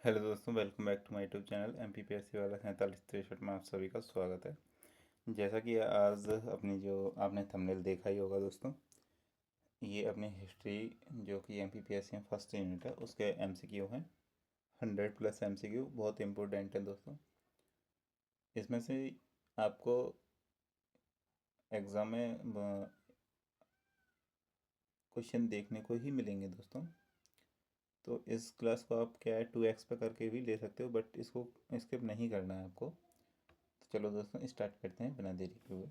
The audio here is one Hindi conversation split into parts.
हेलो दोस्तों, welcome back to my YouTube channel MPPSC वाला 4763 में आप सभी का स्वागत है। जैसा कि आज अपनी जो आपने थंबनेल देखा ही होगा दोस्तों, ये अपनी हिस्ट्री जो कि MPPSC में फर्स्ट यूनिट है उसके MCQ हैं। 100+ MCQ बहुत इम्पोर्टेंट है दोस्तों। इसमें से आपको एग्ज़ाम में क्वेश्चन देखने को ही मिलेंगे दोस्तों। तो इस क्लास को आप क्या है 2x पे करके भी ले सकते हो, बट इसको स्किप नहीं करना है आपको। तो चलो दोस्तों स्टार्ट करते हैं बिना देरी के हुए।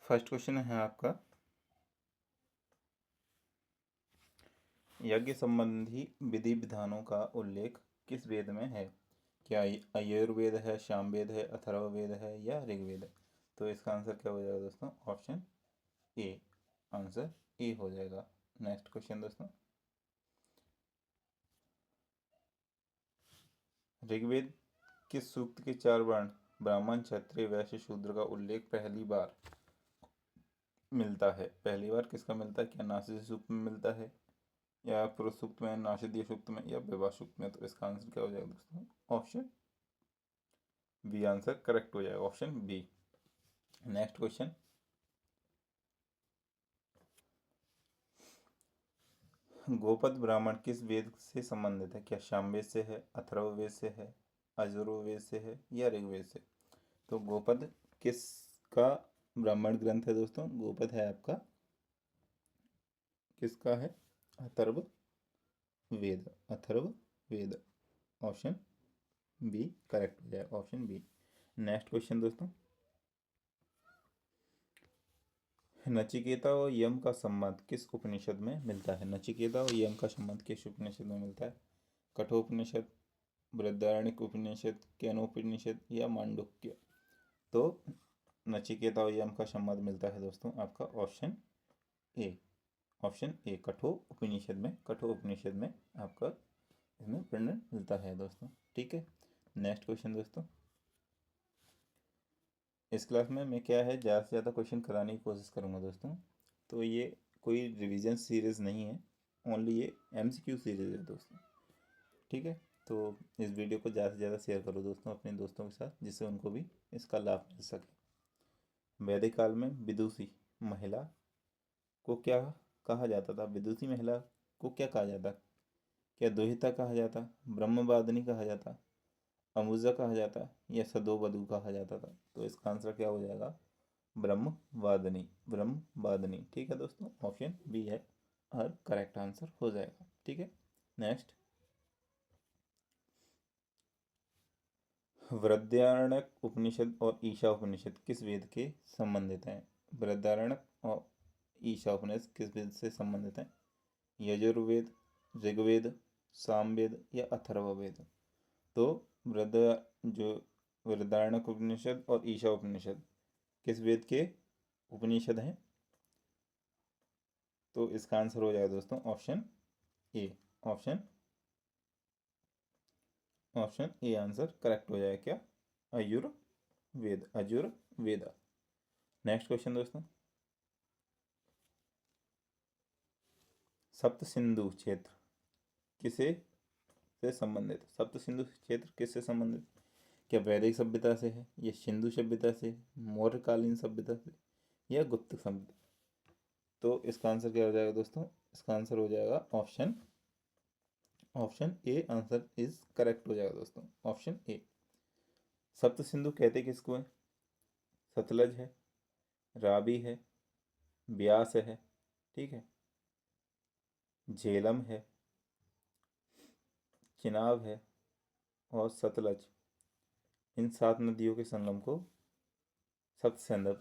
फर्स्ट क्वेश्चन है आपका, यज्ञ संबंधी विधि विधानों का उल्लेख किस वेद में है? क्या आयुर्वेद है, सामवेद है, अथर्ववेद है या ऋग्वेद है? तो इसका आंसर क्या हो जाएगा दोस्तों? Option A. आंसर ए हो जाएगा। नेक्स्ट क्वेश्चन दोस्तों, ऋग्वेद किस सूक्त के 4 वर्ण ब्राह्मण, क्षत्रिय, वैश्य, शूद्र का उल्लेख पहली बार मिलता है? पहली बार किसका मिलता है? क्या नासिक सूक्त में मिलता है, या पुरुष सूक्त में, नासिदीय सूक्त में, या विवाह सूक्त में? तो इसका आंसर क्या हो जाएगा दोस्तों? ऑप्शन बी आंसर करेक्ट हो जाएगा, option B. Next question, Gopatha Brahmana किस वेद से संबंधित है? क्या सामवेद से है, अथर्ववेद से है, यजुर्वेद से है या ऋग्वेद से? तो गोपद किसका ब्राह्मण ग्रंथ है दोस्तों? गोपद है आपका किसका है? Atharva Veda, Atharva Veda. Option B correct हो जाएगा, ऑप्शन बी। नेक्स्ट क्वेश्चन दोस्तों, नचिकेता और यम का संबंध किस उपनिषद में मिलता है? नचिकेता और यम का संबंध किस उपनिषद में मिलता है? कठोपनिषद, बृहदारण्यक उपनिषद, केनोपनिषद या मांडुक्य? तो नचिकेता और यम का संबंध मिलता है दोस्तों आपका ऑप्शन ए। ऑप्शन ए कठोर उपनिषद में, कठोर उपनिषद में आपका इसमें वर्णन मिलता है दोस्तों। ठीक है। नेक्स्ट क्वेश्चन दोस्तों, इस क्लास में मैं क्या है ज़्यादा से ज़्यादा क्वेश्चन कराने की कोशिश करूँगा दोस्तों। तो ये कोई रिवीजन सीरीज़ नहीं है, ओनली ये MCQ सीरीज़ है दोस्तों। ठीक है। तो इस वीडियो को ज़्यादा से ज़्यादा शेयर करो दोस्तों अपने दोस्तों के साथ, जिससे उनको भी इसका लाभ मिल सके। वैदिक काल में विदुषी महिला को क्या कहा जाता था? विदुषी महिला को क्या कहा जाता? क्या दुहिता कहा जाता, ब्रह्मवादिनी कहा जाता, अमुजा कहा जाता या सदोवधु कहा जाता था? तो इसका आंसर क्या हो जाएगा? ब्रह्मवादिनी, ब्रह्मवादिनी। ठीक है दोस्तों, ऑप्शन बी है और करेक्ट आंसर हो जाएगा। ठीक है। नेक्स्ट, बृहदारण्यक उपनिषद और ईशा उपनिषद किस वेद के संबंधित हैं? बृहदारण्यक और ईशा उपनिषद किस वेद से संबंधित हैं? यजुर्वेद, ऋग्वेद, सामवेद या अथर्ववेद? तो जो बृहदारण्यक उपनिषद और ईशा उपनिषद किस वेद के उपनिषद हैं? तो इसका आंसर हो जाएगा दोस्तों option A. Option option A answer correct हो जाएगा। क्या? अयुर्वेद, अजुर्वेद। नेक्स्ट क्वेश्चन दोस्तों, सप्त सिंधु क्षेत्र किसे से संबंधित? सप्त सिंधु क्षेत्र किससे संबंधित? क्या वैदिक सभ्यता से है, या सिंधु सभ्यता से, मौर्यकालीन सभ्यता से या गुप्त सभ्यता? तो इसका आंसर क्या हो जाएगा दोस्तों? इसका आंसर हो जाएगा option option A answer is correct हो जाएगा दोस्तों, ऑप्शन ए। सप्त सिंधु कहते किसको है? सतलज है, रावी है, ब्यास है, ठीक है, झेलम है, चिनाब है और सतलज। इन 7 नदियों के संगम को सप्त सिंधु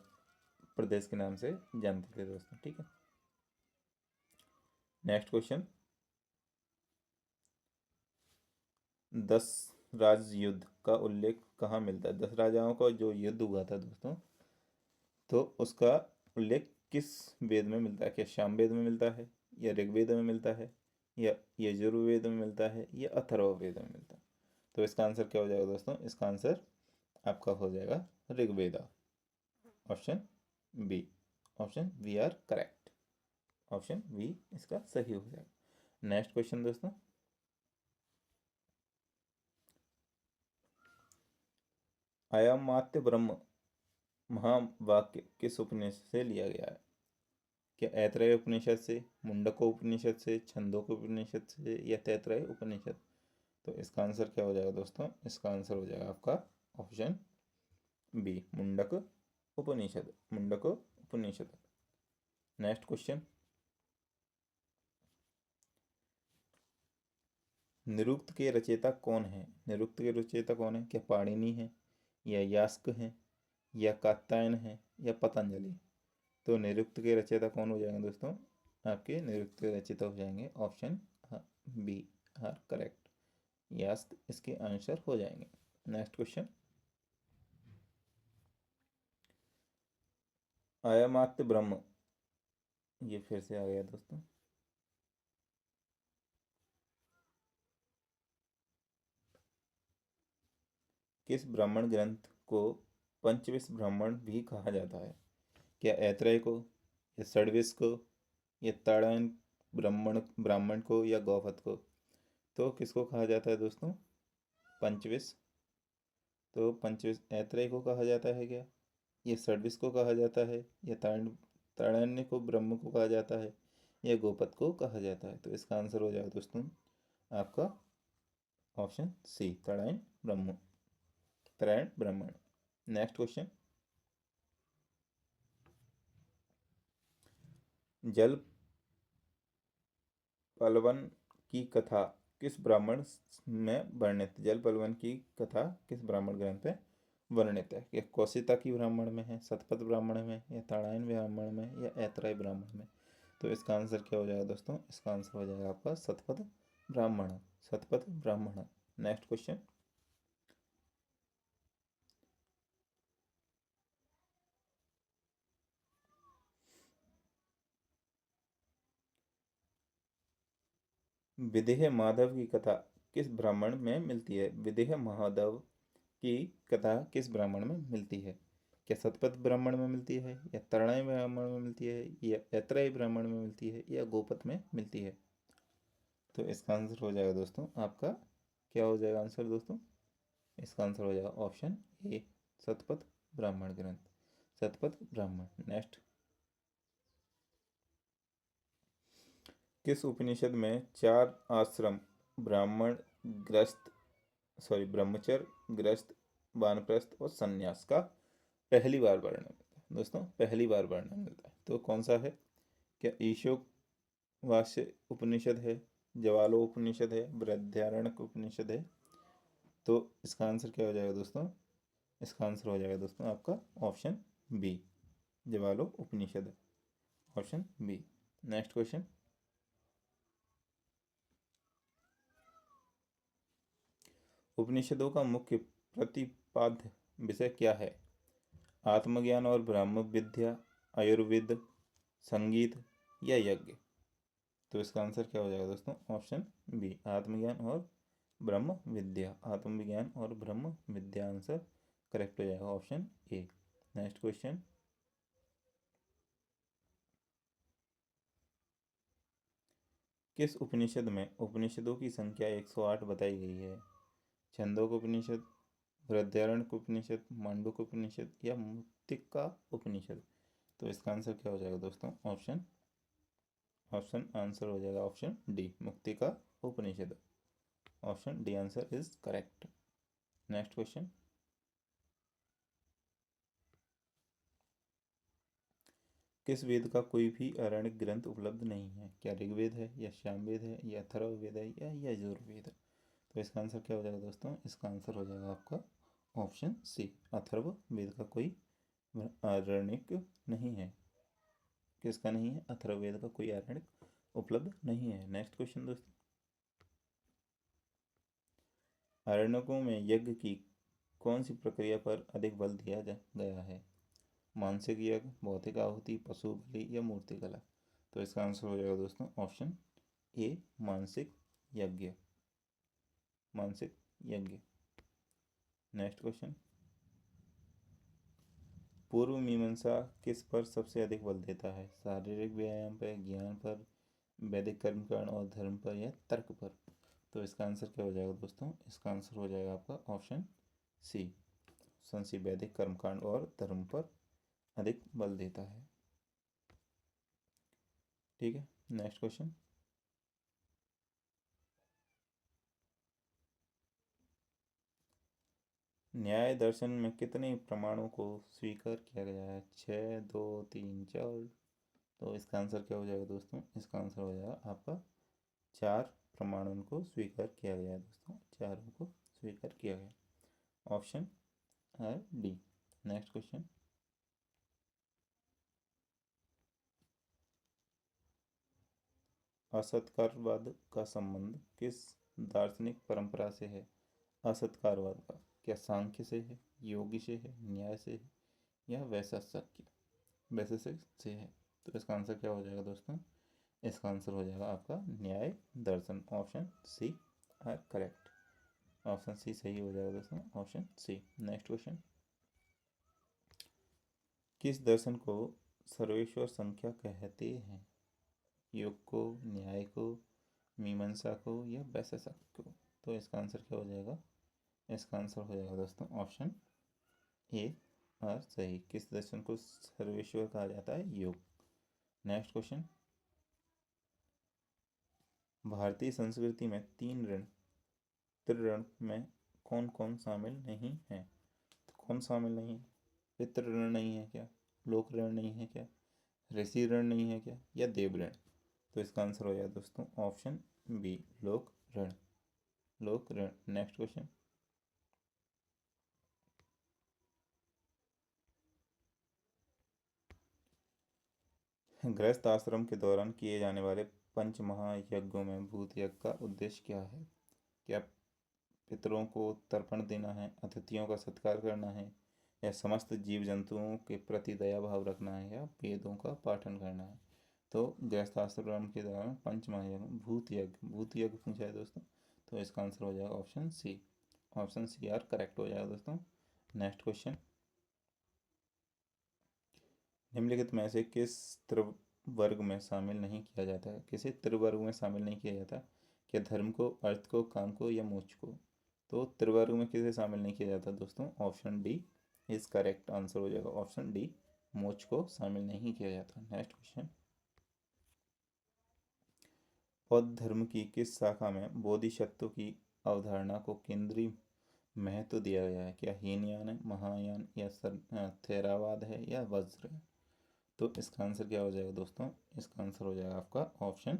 प्रदेश के नाम से जानते थे दोस्तों। ठीक है। नेक्स्ट क्वेश्चन, 10 राज युद्ध का उल्लेख कहाँ मिलता है? 10 राजाओं का जो युद्ध हुआ था दोस्तों, तो उसका उल्लेख किस वेद में मिलता है? क्या सामवेद में मिलता है, या ऋग्वेद में मिलता है, या यजुर्वेद में मिलता है, या अथर्ववेद में मिलता है? तो इसका आंसर क्या हो जाएगा दोस्तों? इसका आंसर आपका हो जाएगा Rigveda, option B. Option B are correct, option B इसका सही हो जाएगा। नेक्स्ट क्वेश्चन दोस्तों, अयमात्य ब्रह्म महावाक्य किस उपनिषद से लिया गया है? क्या ऐतरेय उपनिषद से, मुंडको उपनिषद से, छंदोक उपनिषद से या तैतरेय उपनिषद? तो इसका आंसर क्या हो जाएगा दोस्तों? इसका आंसर हो जाएगा आपका ऑप्शन बी, मुंडक उपनिषद, मुंडको उपनिषद। नेक्स्ट क्वेश्चन, निरुक्त के रचयिता कौन है? निरुक्त के रचयिता कौन है? क्या पाणिनि है, या यास्क है, या कात्यायन है, या पतंजलि? तो निरुक्त के रचयिता कौन हो जाएंगे दोस्तों? आपके निरुक्त के रचयिता हो जाएंगे option B are correct, Yaska इसके आंसर हो जाएंगे। नेक्स्ट क्वेश्चन, अयमात्य ब्रह्म, ये फिर से आ गया दोस्तों। किस ब्राह्मण ग्रंथ को पंचविश ब्राह्मण भी कहा जाता है? क्या ऐतरेय को, या षड्विश को, या ताड़ायन ब्राह्मण ब्राह्मण को, या गौवत को? तो किसको कहा जाता है दोस्तों? पंचविश। तो पंचविश ऐतरेय को कहा जाता है क्या, ये षड्विश को कहा जाता है, या ताड़ान्य को ब्रह्म को कहा जाता है, या गोपत को कहा जाता है? तो इसका आंसर हो जाएगा दोस्तों आपका ऑप्शन सी, ताड़ायन ब्रह्म, त्रायण ब्राह्मण। नेक्स्ट क्वेश्चन, जल पलवन की कथा किस ब्राह्मण में वर्णित? जल पलवन की कथा किस ब्राह्मण ग्रंथ में वर्णित है? क्या कौशिता की ब्राह्मण में है, शतपथ ब्राह्मण में, या ताड़ायन ब्राह्मण में, या ऐतराय ब्राह्मण में? तो इसका आंसर क्या हो जाएगा दोस्तों? इसका आंसर हो जाएगा आपका शतपथ ब्राह्मण, शतपथ ब्राह्मण। नेक्स्ट क्वेश्चन, विदेह माधव की कथा किस ब्राह्मण में मिलती है? विदेह महादेव की कथा किस ब्राह्मण में मिलती है? क्या शतपथ ब्राह्मण में मिलती है, या तरणाई ब्राह्मण में मिलती है, या ऐतराई ब्राह्मण में मिलती है, या गोपत में मिलती है? तो इसका आंसर हो जाएगा दोस्तों आपका, क्या हो जाएगा आंसर दोस्तों? इसका आंसर हो जाएगा ऑप्शन ए, शतपथ ब्राह्मण ग्रंथ, शतपथ ब्राह्मण। नेक्स्ट, किस उपनिषद में चार आश्रम ब्राह्मण ग्रस्त ब्रह्मचर्य, ग्रस्त, वानप्रस्थ और संन्यास का पहली बार वर्णन मिलता है? दोस्तों पहली बार वर्णन मिलता है, तो कौन सा है? क्या ईशोक वास्य उपनिषद है, जवालो उपनिषद है, बृहदारण्यक उपनिषद है? तो इसका आंसर क्या हो जाएगा दोस्तों? इसका आंसर हो जाएगा दोस्तों आपका ऑप्शन बी, जवालो उपनिषद, ऑप्शन बी। नेक्स्ट क्वेश्चन, उपनिषदों का मुख्य प्रतिपाद्य विषय क्या है? आत्मज्ञान और ब्रह्म विद्या, आयुर्वेद, संगीत, या यज्ञ? तो इसका आंसर क्या हो जाएगा दोस्तों? ऑप्शन बी, आत्मज्ञान और ब्रह्म विद्या, आत्मविज्ञान और ब्रह्म विद्या आंसर करेक्ट हो जाएगा ऑप्शन ए। नेक्स्ट क्वेश्चन, किस उपनिषद में उपनिषदों की संख्या 108 बताई गई है? छंदोक उपनिषद, बृहदारण्यक उपनिषद, मांडूक्य उपनिषद, या मुक्तिका उपनिषद? तो इसका आंसर क्या हो जाएगा दोस्तों? ऑप्शन आंसर हो जाएगा option D, Muktika Upanishad, option D answer is correct. Next question, किस वेद का कोई भी आरण्यक ग्रंथ उपलब्ध नहीं है? क्या ऋग्वेद है, या सामवेद है, या अथर्ववेद है, या यजुर्वेद? तो इसका आंसर क्या हो जाएगा दोस्तों? इसका आंसर हो जाएगा आपका ऑप्शन सी, अथर्ववेद का कोई आरण्यक नहीं है। किसका नहीं है? अथर्ववेद का कोई आरण्यक उपलब्ध नहीं है। नेक्स्ट क्वेश्चन दोस्तों, आरण्यकों में यज्ञ की कौन सी प्रक्रिया पर अधिक बल दिया गया है? मानसिक यज्ञ, भौतिक आहुति, पशु बलि, या मूर्ति कला? तो इसका आंसर हो जाएगा दोस्तों ऑप्शन ए, मानसिक यज्ञ, मानसिक यज्ञ। नेक्स्ट क्वेश्चन, पूर्व मीमांसा किस पर सबसे अधिक बल देता है? शारीरिक व्यायाम पर, ज्ञान पर, वैदिक कर्मकांड और धर्म पर, या तर्क पर? तो इसका आंसर क्या हो जाएगा दोस्तों? इसका आंसर हो जाएगा आपका ऑप्शन सी, ऑप्शन सी वैदिक कर्मकांड और धर्म पर अधिक बल देता है। ठीक है, नेक्स्ट क्वेश्चन। न्याय दर्शन में कितने प्रमाणों को स्वीकार किया गया है? 6, 2, 3, 4। तो इसका आंसर क्या हो जाएगा दोस्तों? इसका आंसर हो जाएगा आपका 4 प्रमाणों को स्वीकार किया गया है दोस्तों, 4 को स्वीकार किया गया। ऑप्शन है डी। Next question. असत्कारवाद का संबंध किस दार्शनिक परंपरा से है? असत्कारवाद का क्या सांख्य से है, योगी से है, न्याय से है या वैशेषिक से है? तो इसका आंसर क्या हो जाएगा दोस्तों? इसका आंसर हो जाएगा आपका न्याय दर्शन। Option C are correct. Option C सही हो जाएगा दोस्तों, ऑप्शन सी। Next question. किस दर्शन को सर्वेश्वर संख्या कहते हैं? योग को, न्याय को, मीमांसा को या वैशेषिक को? तो इसका आंसर क्या हो जाएगा? इसका आंसर हो जाएगा दोस्तों ऑप्शन ए और सही। किस दर्शन को सर्वेश्वर कहा जाता है? योग। Next question. भारतीय संस्कृति में 3 ऋण, त्रिऋण में कौन कौन शामिल नहीं है? तो कौन शामिल नहीं है? पितृ ऋण नहीं है क्या? लोक ऋण नहीं है क्या? ऋषि ऋण नहीं है क्या? या देव ऋण? तो इसका आंसर हो जाएगा दोस्तों ऑप्शन बी, लोक ऋण। लोक ऋण। Next question. गृहस्थ आश्रम के दौरान किए जाने वाले पंच महायज्ञों में भूत यज्ञ का उद्देश्य क्या है? क्या पितरों को तर्पण देना है, अतिथियों का सत्कार करना है, या समस्त जीव जंतुओं के प्रति दया भाव रखना है, या वेदों का पाठन करना है? तो गृहस्थाश्रम के दौरान पंच महायज्ञ, भूत यज्ञ पूछा है दोस्तों, तो इसका आंसर हो जाएगा option C. Option C are correct हो जाएगा दोस्तों। Next question. निम्नलिखित में से किस त्रिवर्ग में शामिल नहीं किया जाता है? किसी त्रिवर्ग में शामिल नहीं किया जाता? क्या धर्म को, अर्थ को, काम को या मोक्ष को? तो त्रिवर्ग में किसे शामिल नहीं किया जाता दोस्तों? Option D is correct answer हो जाएगा। ऑप्शन डी, मोक्ष को शामिल नहीं किया जाता। Next question. बौद्ध धर्म की किस शाखा में बोधिसत्व की अवधारणा को केंद्रीय महत्व दिया गया है? क्या हीनयान है, महायान या थेरावाद है या वज्र है? तो इसका आंसर क्या हो जाएगा दोस्तों? इसका आंसर हो जाएगा आपका ऑप्शन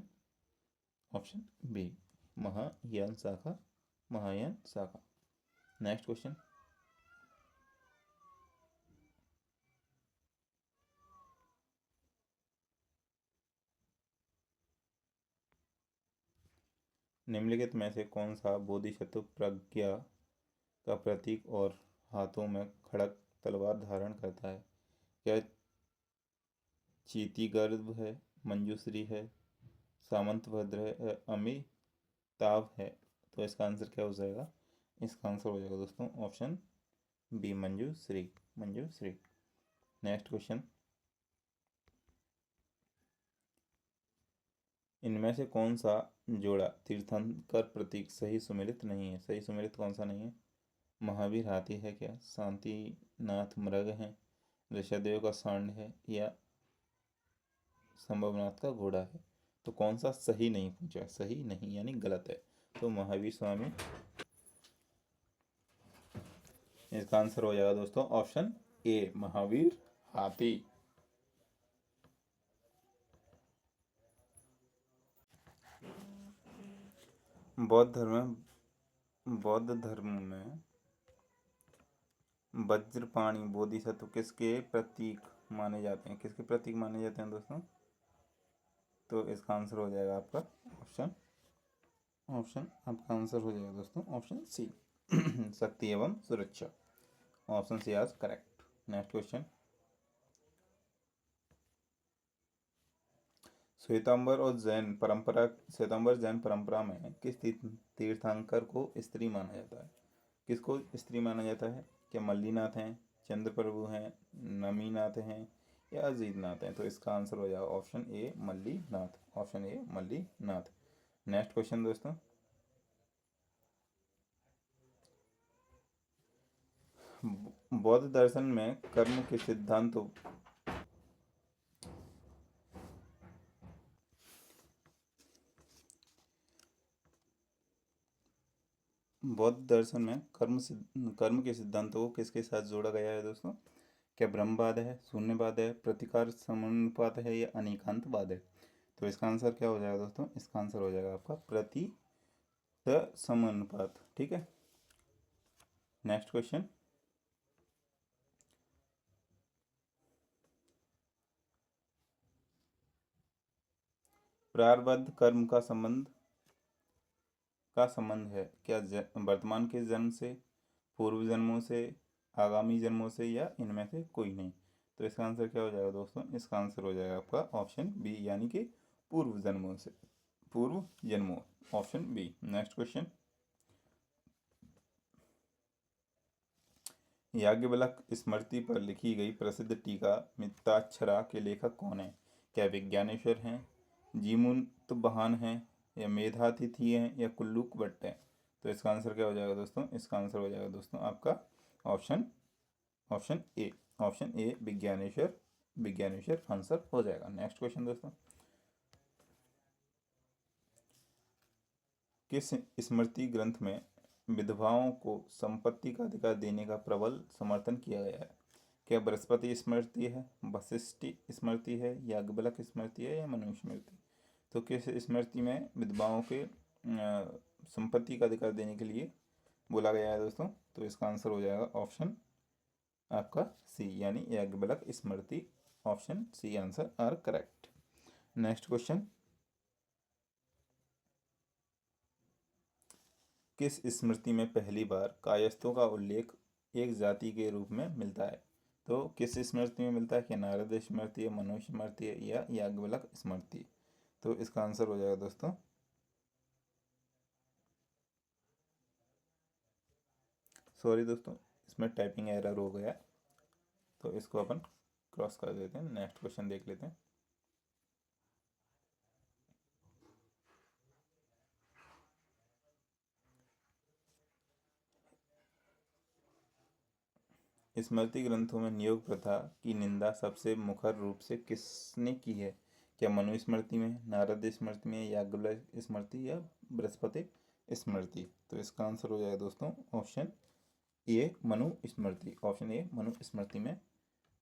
बी, महायान शाखा। महायान शाखा। Next question. निम्नलिखित में से कौन सा बोधिसत्व प्रज्ञा का प्रतीक और हाथों में खड़ग तलवार धारण करता है? क्या चीतिगर्भ है, मंजूश्री है, सामंतभद्र है, अमिताभ है? तो इसका आंसर क्या हो जाएगा? इसका आंसर हो जाएगा दोस्तों option B, Manjushri. Manjushri. Next question. इनमें से कौन सा जोड़ा तीर्थंकर प्रतीक सही सुमेलित नहीं है? सही सुमेलित कौन सा नहीं है? महावीर हाथी है क्या? शांतिनाथ मृग है, ऋषभदेव का सांड है, या संभवनाथ का घोड़ा है? तो कौन सा सही नहीं पूछा? सही नहीं यानी गलत है। तो महावीर स्वामी इसका आंसर हो जाएगा दोस्तों ऑप्शन ए, महावीर हाथी। बौद्ध धर्म में वज्रपाणि बोधिसत्व किसके प्रतीक माने जाते हैं? किसके प्रतीक माने जाते हैं दोस्तों? तो इसका आंसर हो जाएगा आपका आपका आंसर हो जाएगा दोस्तों ऑप्शन सी, शक्ति एवं सुरक्षा। ऑप्शन सी आज correct. Next question. Shvetambar Jain परंपरा में किस तीर्थंकर को स्त्री माना जाता है? किसको स्त्री माना जाता है? क्या मल्लीनाथ हैं, चंद्र प्रभु हैं, नमीनाथ हैं या अजीतनाथ हैं? तो इसका आंसर हो जाएगा option A, Mallinath. Option A, Mallinath. Next question दोस्तों। बौद्ध दर्शन में कर्म के सिद्धांतों बौद्ध दर्शन में कर्म के सिद्धांतों को किसके साथ जोड़ा गया है दोस्तों? क्या ब्रह्मवाद है, शून्यवाद है, प्रतिकार समानुपात है या अनेकांतवाद है? तो इसका आंसर क्या हो जाएगा दोस्तों? इसका आंसर हो जाएगा आपका प्रति समानुपात। ठीक है, नेक्स्ट क्वेश्चन। प्रारब्ध कर्म का संबंध है क्या वर्तमान के जन्म से, पूर्व जन्मों से, आगामी जन्मों से या इनमें से कोई नहीं? तो इसका आंसर क्या हो जाएगा दोस्तों? इसका आंसर हो जाएगा आपका ऑप्शन बी, यानी कि पूर्व जन्मों से, पूर्व जन्मों, option B. Next question. Yajnavalkya Smriti पर लिखी गई प्रसिद्ध टीका मित्ताक्षरा के लेखक कौन है? क्या विज्ञानेश्वर हैं, जीमूतवाहन हैं, या मेधातिथि हैं, या कुल्लूक भट्ट हैं? तो इसका आंसर क्या हो जाएगा दोस्तों? इसका आंसर हो जाएगा दोस्तों आपका option option A. Option A Vigyaneshwar, Vigyaneshwar answer हो जाएगा। नेक्स्ट क्वेश्चन दोस्तों। किस स्मृति ग्रंथ में विधवाओं को संपत्ति का अधिकार देने का प्रबल समर्थन किया गया है? क्या बृहस्पति स्मृति है, वशिष्ठ स्मृति है, याज्ञवल्क स्मृति है, या मनु स्मृति? तो किस स्मृति में विधवाओं के संपत्ति का अधिकार देने के लिए बोला गया है दोस्तों? तो इसका आंसर हो जाएगा ऑप्शन आपका सी, यानी Yajnavalkya Smriti. Option C answer are correct. Next question. किस स्मृति में पहली बार कायस्थों का उल्लेख एक जाति के रूप में मिलता है? तो किस स्मृति में मिलता है? क्या नारद स्मृति है, मनु स्मृति है, या याज्ञवल्क स्मृति? तो इसका आंसर हो जाएगा दोस्तों, सॉरी दोस्तों, इसमें टाइपिंग एरर हो गया, तो इसको अपन क्रॉस कर देते हैं। नेक्स्ट क्वेश्चन देख लेते हैं। स्मृति ग्रंथों में नियोग प्रथा की निंदा सबसे मुखर रूप से किसने की है? क्या मनु स्मृति में, नारद स्मृति में, याज्ञवल्क्य स्मृति, या बृहस्पति स्मृति? तो इसका आंसर हो जाएगा दोस्तों option A Manu Smriti. Option A Manu Smriti में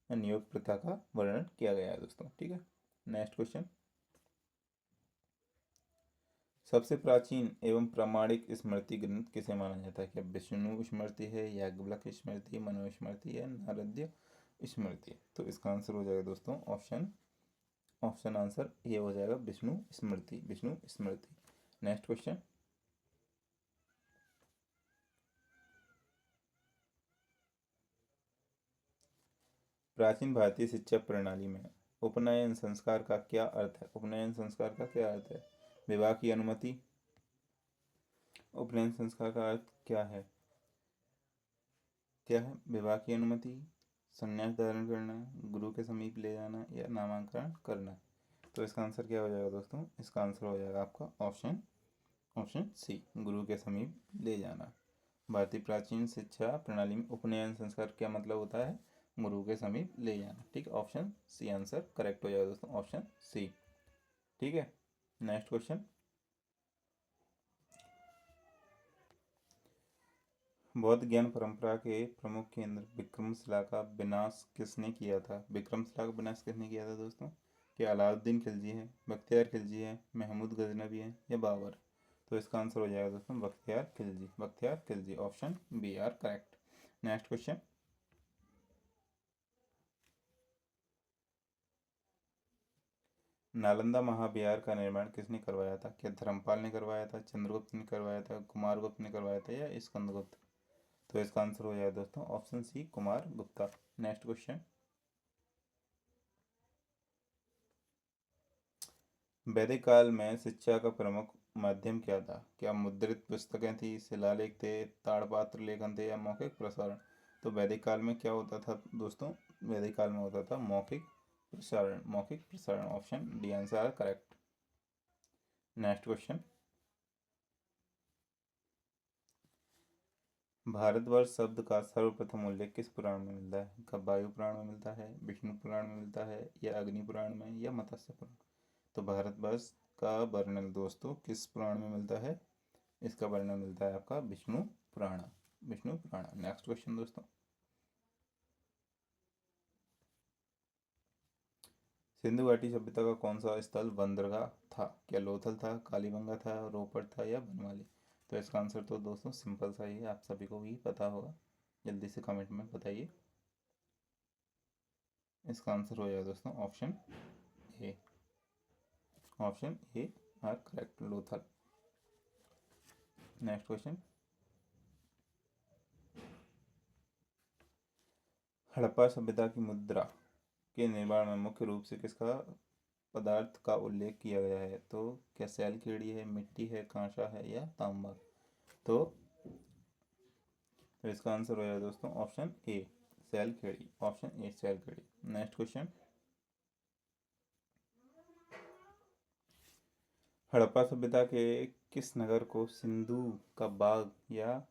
नियोग प्रथा का वर्णन किया गया है दोस्तों। ठीक है, नेक्स्ट क्वेश्चन। सबसे प्राचीन एवं प्रामाणिक स्मृति ग्रंथ किसे माना जाता है? क्या विष्णु स्मृति है, याज्ञवल्क्य स्मृति, मनु स्मृति, या नारद स्मृति? तो इसका आंसर हो जाएगा दोस्तों ऑप्शन आंसर ये हो जाएगा विष्णु स्मृति, विष्णु स्मृति। Next question. प्राचीन भारतीय शिक्षा प्रणाली में उपनयन संस्कार का क्या अर्थ है? उपनयन संस्कार का क्या अर्थ है? विवाह की अनुमति। उपनयन संस्कार का अर्थ क्या है? क्या है? विवाह की अनुमति, संन्यास धारण करना, गुरु के समीप ले जाना, या नामांकन करना? तो इसका आंसर क्या हो जाएगा दोस्तों? इसका आंसर हो जाएगा आपका ऑप्शन सी, गुरु के समीप ले जाना। भारतीय प्राचीन शिक्षा प्रणाली में उपनयन संस्कार क्या मतलब होता है? गुरु के समीप ले जाना। ठीक, ऑप्शन सी आंसर करेक्ट हो जाएगा दोस्तों, ऑप्शन सी। ठीक है, नेक्स्ट क्वेश्चन। बौद्ध ज्ञान परंपरा के प्रमुख केंद्र विक्रमशिला का विनाश किसने किया था? विक्रमशिला का विनाश किसने किया था दोस्तों? क्या अलाउद्दीन खिलजी है, बख्तियार खिलजी है, महमूद गजनवी है, या बाबर? तो इसका आंसर हो जाएगा दोस्तों Bakhtiyar Khilji, Bakhtiyar Khilji. Option B are correct. Next question. Nalanda महाविहार का निर्माण किसने करवाया था? क्या धर्मपाल ने करवाया था, चंद्रगुप्त ने करवाया था, कुमारगुप्त ने करवाया था, या स्कंदगुप्त? तो इसका आंसर हो जाएगा दोस्तों option C, Kumar Gupta. Next question. वैदिक काल में शिक्षा का प्रमुख माध्यम क्या था? क्या मुद्रित पुस्तकें थी, शिलालेख थे, ताड़पत्र लेखन थे, या मौखिक प्रसारण? तो वैदिक काल में क्या होता था दोस्तों? वैदिक काल में होता था मौखिक प्रसारण, मौखिक प्रसारण। Option D answer are correct. Next question. Bharatvarsha शब्द का सर्वप्रथम उल्लेख किस पुराण में मिलता है? कब वायु पुराण में मिलता है, विष्णु पुराण में मिलता है, या अग्नि पुराण में, या मत्स्य पुराण? तो भारतवर्ष का वर्णन दोस्तों किस पुराण में मिलता है? इसका वर्णन मिलता है आपका विष्णु पुराण। विष्णु पुराण। नेक्स्ट क्वेश्चन दोस्तों, सिंधु घाटी सभ्यता का कौन सा स्थल बंदरगाह था? क्या लोथल था, कालीबंगा था, रोपड़ था, या बनवाली? तो इसका आंसर तो दोस्तों सिंपल सा ही है, आप सभी को भी पता होगा। जल्दी से कमेंट में बताइए। इसका आंसर हो जाएगा दोस्तों option A. Option A R correct, Lothal. Next question, Harappa सभ्यता की मुद्रा के निर्माण में मुख्य रूप से किसका पदार्थ का उल्लेख किया गया है? तो क्या सैलखेड़ी है, मिट्टी है, कांसा है, या तांबा? तो इसका आंसर हो जाएगा दोस्तों ऑप्शन ए, सैलखेड़ी। ऑप्शन ए, सैलखेड़ी। नेक्स्ट क्वेश्चन, हड़प्पा सभ्यता के किस नगर को सिंधु का बाग या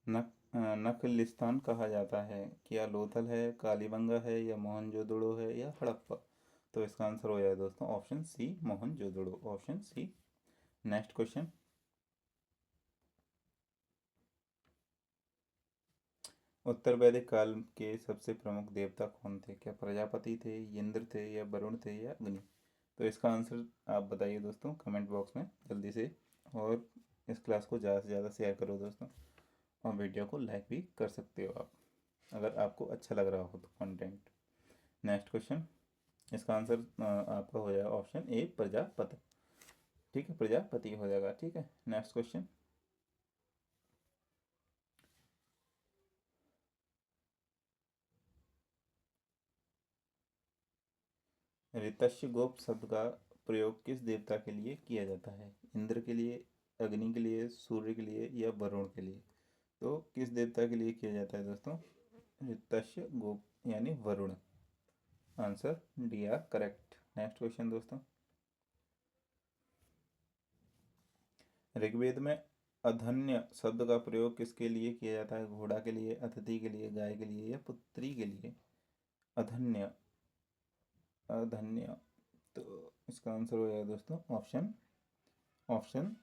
नक नखलिस्तान कहा जाता है? क्या लोथल है, कालीबंगा है, या मोहनजोदड़ो है, या हड़प्पा? तो इसका आंसर हो जाएगा दोस्तों option C, Mohenjodaro. Option C. Next question, उत्तर वैदिक काल के सबसे प्रमुख देवता कौन थे? क्या प्रजापति थे, इंद्र थे, या वरुण थे, या अग्नि? तो इसका आंसर आप बताइए दोस्तों कमेंट बॉक्स में जल्दी से। और इस क्लास को ज़्यादा से ज़्यादा शेयर करो दोस्तों, और वीडियो को लाइक भी कर सकते हो आप अगर आपको अच्छा लग रहा हो तो कंटेंट। नेक्स्ट क्वेश्चन, इसका आंसर आपका हो जाएगा ऑप्शन ए, प्रजापति। ठीक है, प्रजापति हो जाएगा। ठीक है, नेक्स्ट क्वेश्चन, ऋतस्य गोप शब्द का प्रयोग किस देवता के लिए किया जाता है? इंद्र के लिए, अग्नि के लिए, सूर्य के लिए, या वरुण के लिए? तो किस देवता के लिए किया जाता है दोस्तों? ऋतस्य गोप यानी Varun. Answer D R correct. Next question दोस्तों, ऋग्वेद में अधन्य शब्द का प्रयोग किसके लिए किया जाता है? घोड़ा के लिए, अतिथि के लिए, गाय के लिए, या पुत्री के लिए? अधन्य, अधन्य। तो इसका आंसर हो जाएगा दोस्तों ऑप्शन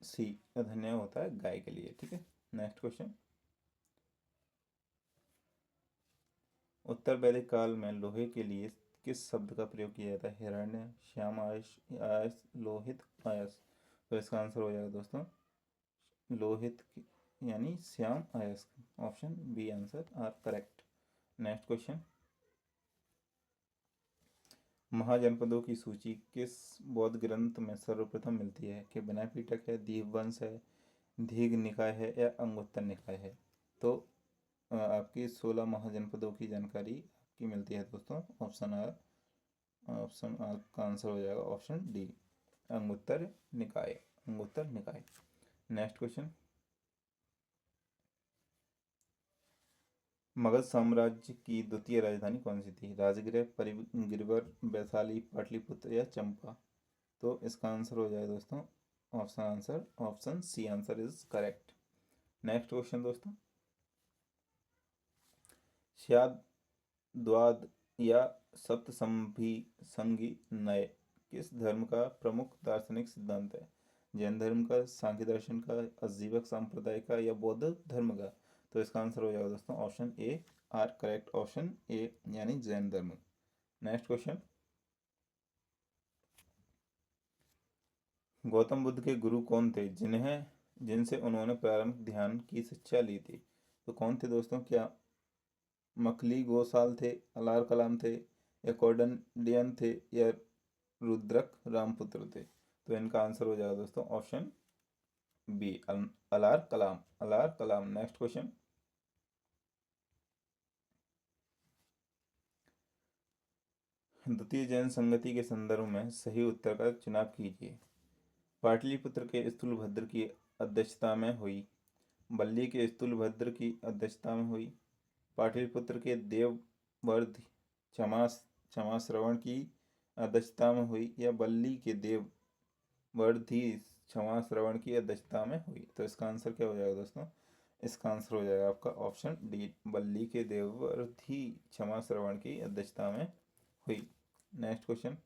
सी, अधन्य होता है गाय के लिए। ठीक है, नेक्स्ट क्वेश्चन, उत्तर वैदिक काल में लोहे के लिए किस शब्द का प्रयोग किया जाता है? हिरण्य, श्याम आयस, आयस, लोहित, आयस? तो इसका आंसर हो जाएगा दोस्तों लोहित यानी श्याम आयस। Option B answer are correct. Next question, महाजनपदों की सूची किस बौद्ध ग्रंथ में सर्वप्रथम मिलती है? कि विनय पिटक है, दीपवंश है, दीघ निकाय है, या अंगुत्तर निकाय है? तो आपकी 16 महाजनपदों की जानकारी आपकी मिलती है दोस्तों ऑप्शन आर। ऑप्शन आर का आंसर हो जाएगा ऑप्शन डी, अंगुत्तर निकाय। अंगुत्तर निकाय। नेक्स्ट क्वेश्चन, मगध साम्राज्य की द्वितीय राजधानी कौन सी थी? राजगृह, गिरिवर, वैशाली, पाटलिपुत्र, या चंपा? तो इसका आंसर हो जाएगा दोस्तों option C answer is correct. Next question दोस्तों, श्याद द्वाद या सप्तसंभी संगी नय किस धर्म का प्रमुख दार्शनिक सिद्धांत है? जैन धर्म का, सांख्य दर्शन का, अजीवक संप्रदाय का, या बौद्ध धर्म का? तो इसका आंसर हो जाएगा दोस्तों option A R correct. Option A यानी जैन धर्म। नेक्स्ट क्वेश्चन, गौतम बुद्ध के गुरु कौन थे जिनसे उन्होंने प्रारंभिक ध्यान की शिक्षा ली थी? तो कौन थे दोस्तों? क्या मखली गोसाल थे, अलार कलाम थे, या कौंडिन्य थे, या रुद्रक रामपुत्र थे? तो इनका आंसर हो जाएगा दोस्तों ऑप्शन बी, अलार कलाम। अलार कलाम। नेक्स्ट क्वेश्चन, द्वितीय जैन संगति के संदर्भ में सही उत्तर का चुनाव कीजिए। पाटलिपुत्र के स्थूलभद्र की अध्यक्षता में हुई, बल्ली के स्थूलभद्र की अध्यक्षता में हुई, पाटलिपुत्र के देववर्ध क्षमा श्रवण की अध्यक्षता में हुई, या बल्ली के देववर्धी क्षमा श्रवण की अध्यक्षता में हुई? तो इसका आंसर क्या हो जाएगा दोस्तों? इसका आंसर हो जाएगा आपका ऑप्शन डी, बल्ली के देवर्षि क्षमा श्रवण की अध्यक्षता में हुई। नेक्स्ट क्वेश्चन,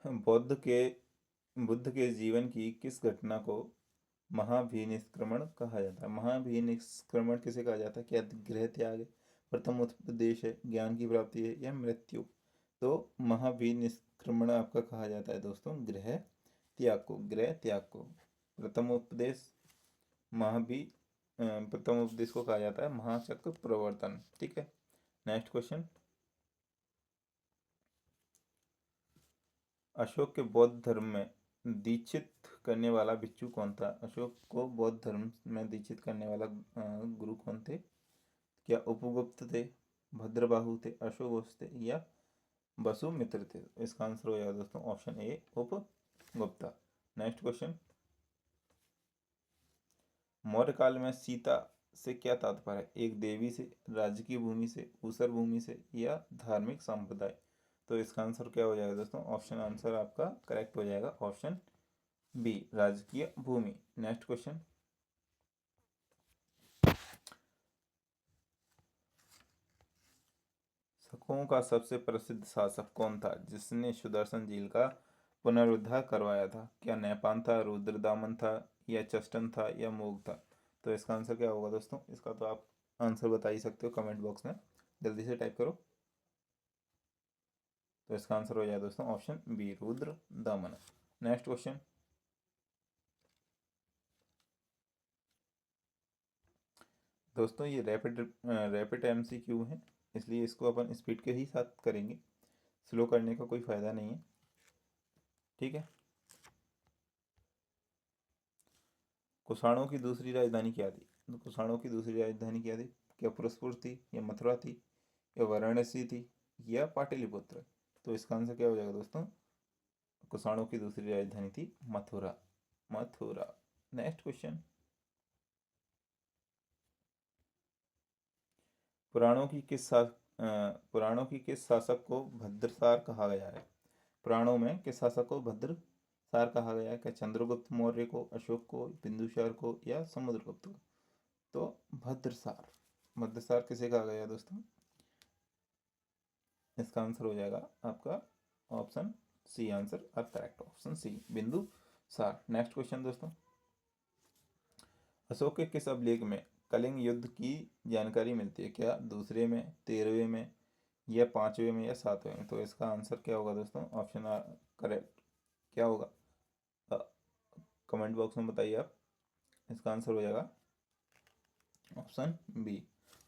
बुद्ध के जीवन की किस घटना को महाभिनिष्क्रमण कहा जाता है? महाभिनिष्क्रमण किसे कहा जाता है? क्या गृह त्याग है, प्रथम उपदेश है, ज्ञान की प्राप्ति है, या मृत्यु? तो महाभिनिष्क्रमण आपका कहा जाता है दोस्तों गृह त्याग को, गृह त्याग को। प्रथम उपदेश महाभि प्रथम उपदेश को कहा जाता है महाचक्र प्रवर्तन। ठीक है, नेक्स्ट क्वेश्चन, अशोक के बौद्ध धर्म में दीक्षित करने वाला भिक्षु कौन था? अशोक को बौद्ध धर्म में दीक्षित करने वाला गुरु कौन थे? क्या उपगुप्त थे, भद्रबाहु थे, अशोक थे, या वसुमित्र थे? इसका आंसर हो जाएगा दोस्तों option A, Upagupta. Next question, Maurya काल में सीता से क्या तात्पर्य है? एक देवी से, राजकीय भूमि से, ऊसर भूमि से, या धार्मिक संप्रदाय? तो इसका आंसर क्या हो जाएगा दोस्तों? ऑप्शन आंसर आपका करेक्ट हो जाएगा ऑप्शन बी, राजकीय भूमि। नेक्स्ट क्वेश्चन, शकों का सबसे प्रसिद्ध शासक कौन था जिसने सुदर्शन झील का पुनरुद्धार करवाया था? क्या नेपान था, रुद्रदामन था, या चस्टन था, या मोग था? तो इसका आंसर क्या होगा दोस्तों? इसका तो आप आंसर बता ही सकते हो कमेंट बॉक्स में, जल्दी से टाइप करो। तो इसका आंसर हो जाएगा दोस्तों option B, Rudradaman. Next question, दोस्तों ये रैपिड एमसीक्यू है, इसलिए इसको अपन स्पीड के ही साथ करेंगे, स्लो करने का कोई फ़ायदा नहीं है। ठीक है, कुषाणों की दूसरी राजधानी क्या थी? तो कुषाणों की दूसरी राजधानी क्या थी? क्या पुरस्पुर थी, या मथुरा थी, या वाराणसी थी, या पाटलिपुत्र? तो इसका आंसर क्या हो जाएगा दोस्तों? कुषाणों की दूसरी राजधानी थी मथुरा, मथुरा। नेक्स्ट क्वेश्चन, पुराणों की किस शासक को भद्रसार कहा गया है? पुराणों में किस शासक को भद्रसार कहा गया है? क्या चंद्रगुप्त मौर्य को, अशोक को, बिंदुसार को, या समुद्रगुप्त को? तो भद्रसार, भद्रसार किसे कहा गया है दोस्तों? इसका आंसर हो जाएगा आपका option C, answer are correct, option C, Bindusara. Next question दोस्तों, अशोक के किस अभिलेख में कलिंग युद्ध की जानकारी मिलती है? क्या दूसरे में, 13वें में, या 5वें में, या 7वें में? तो इसका आंसर क्या होगा दोस्तों? ऑप्शन आर करेक्ट क्या होगा? कमेंट बॉक्स में बताइए आप। इसका आंसर हो जाएगा option B,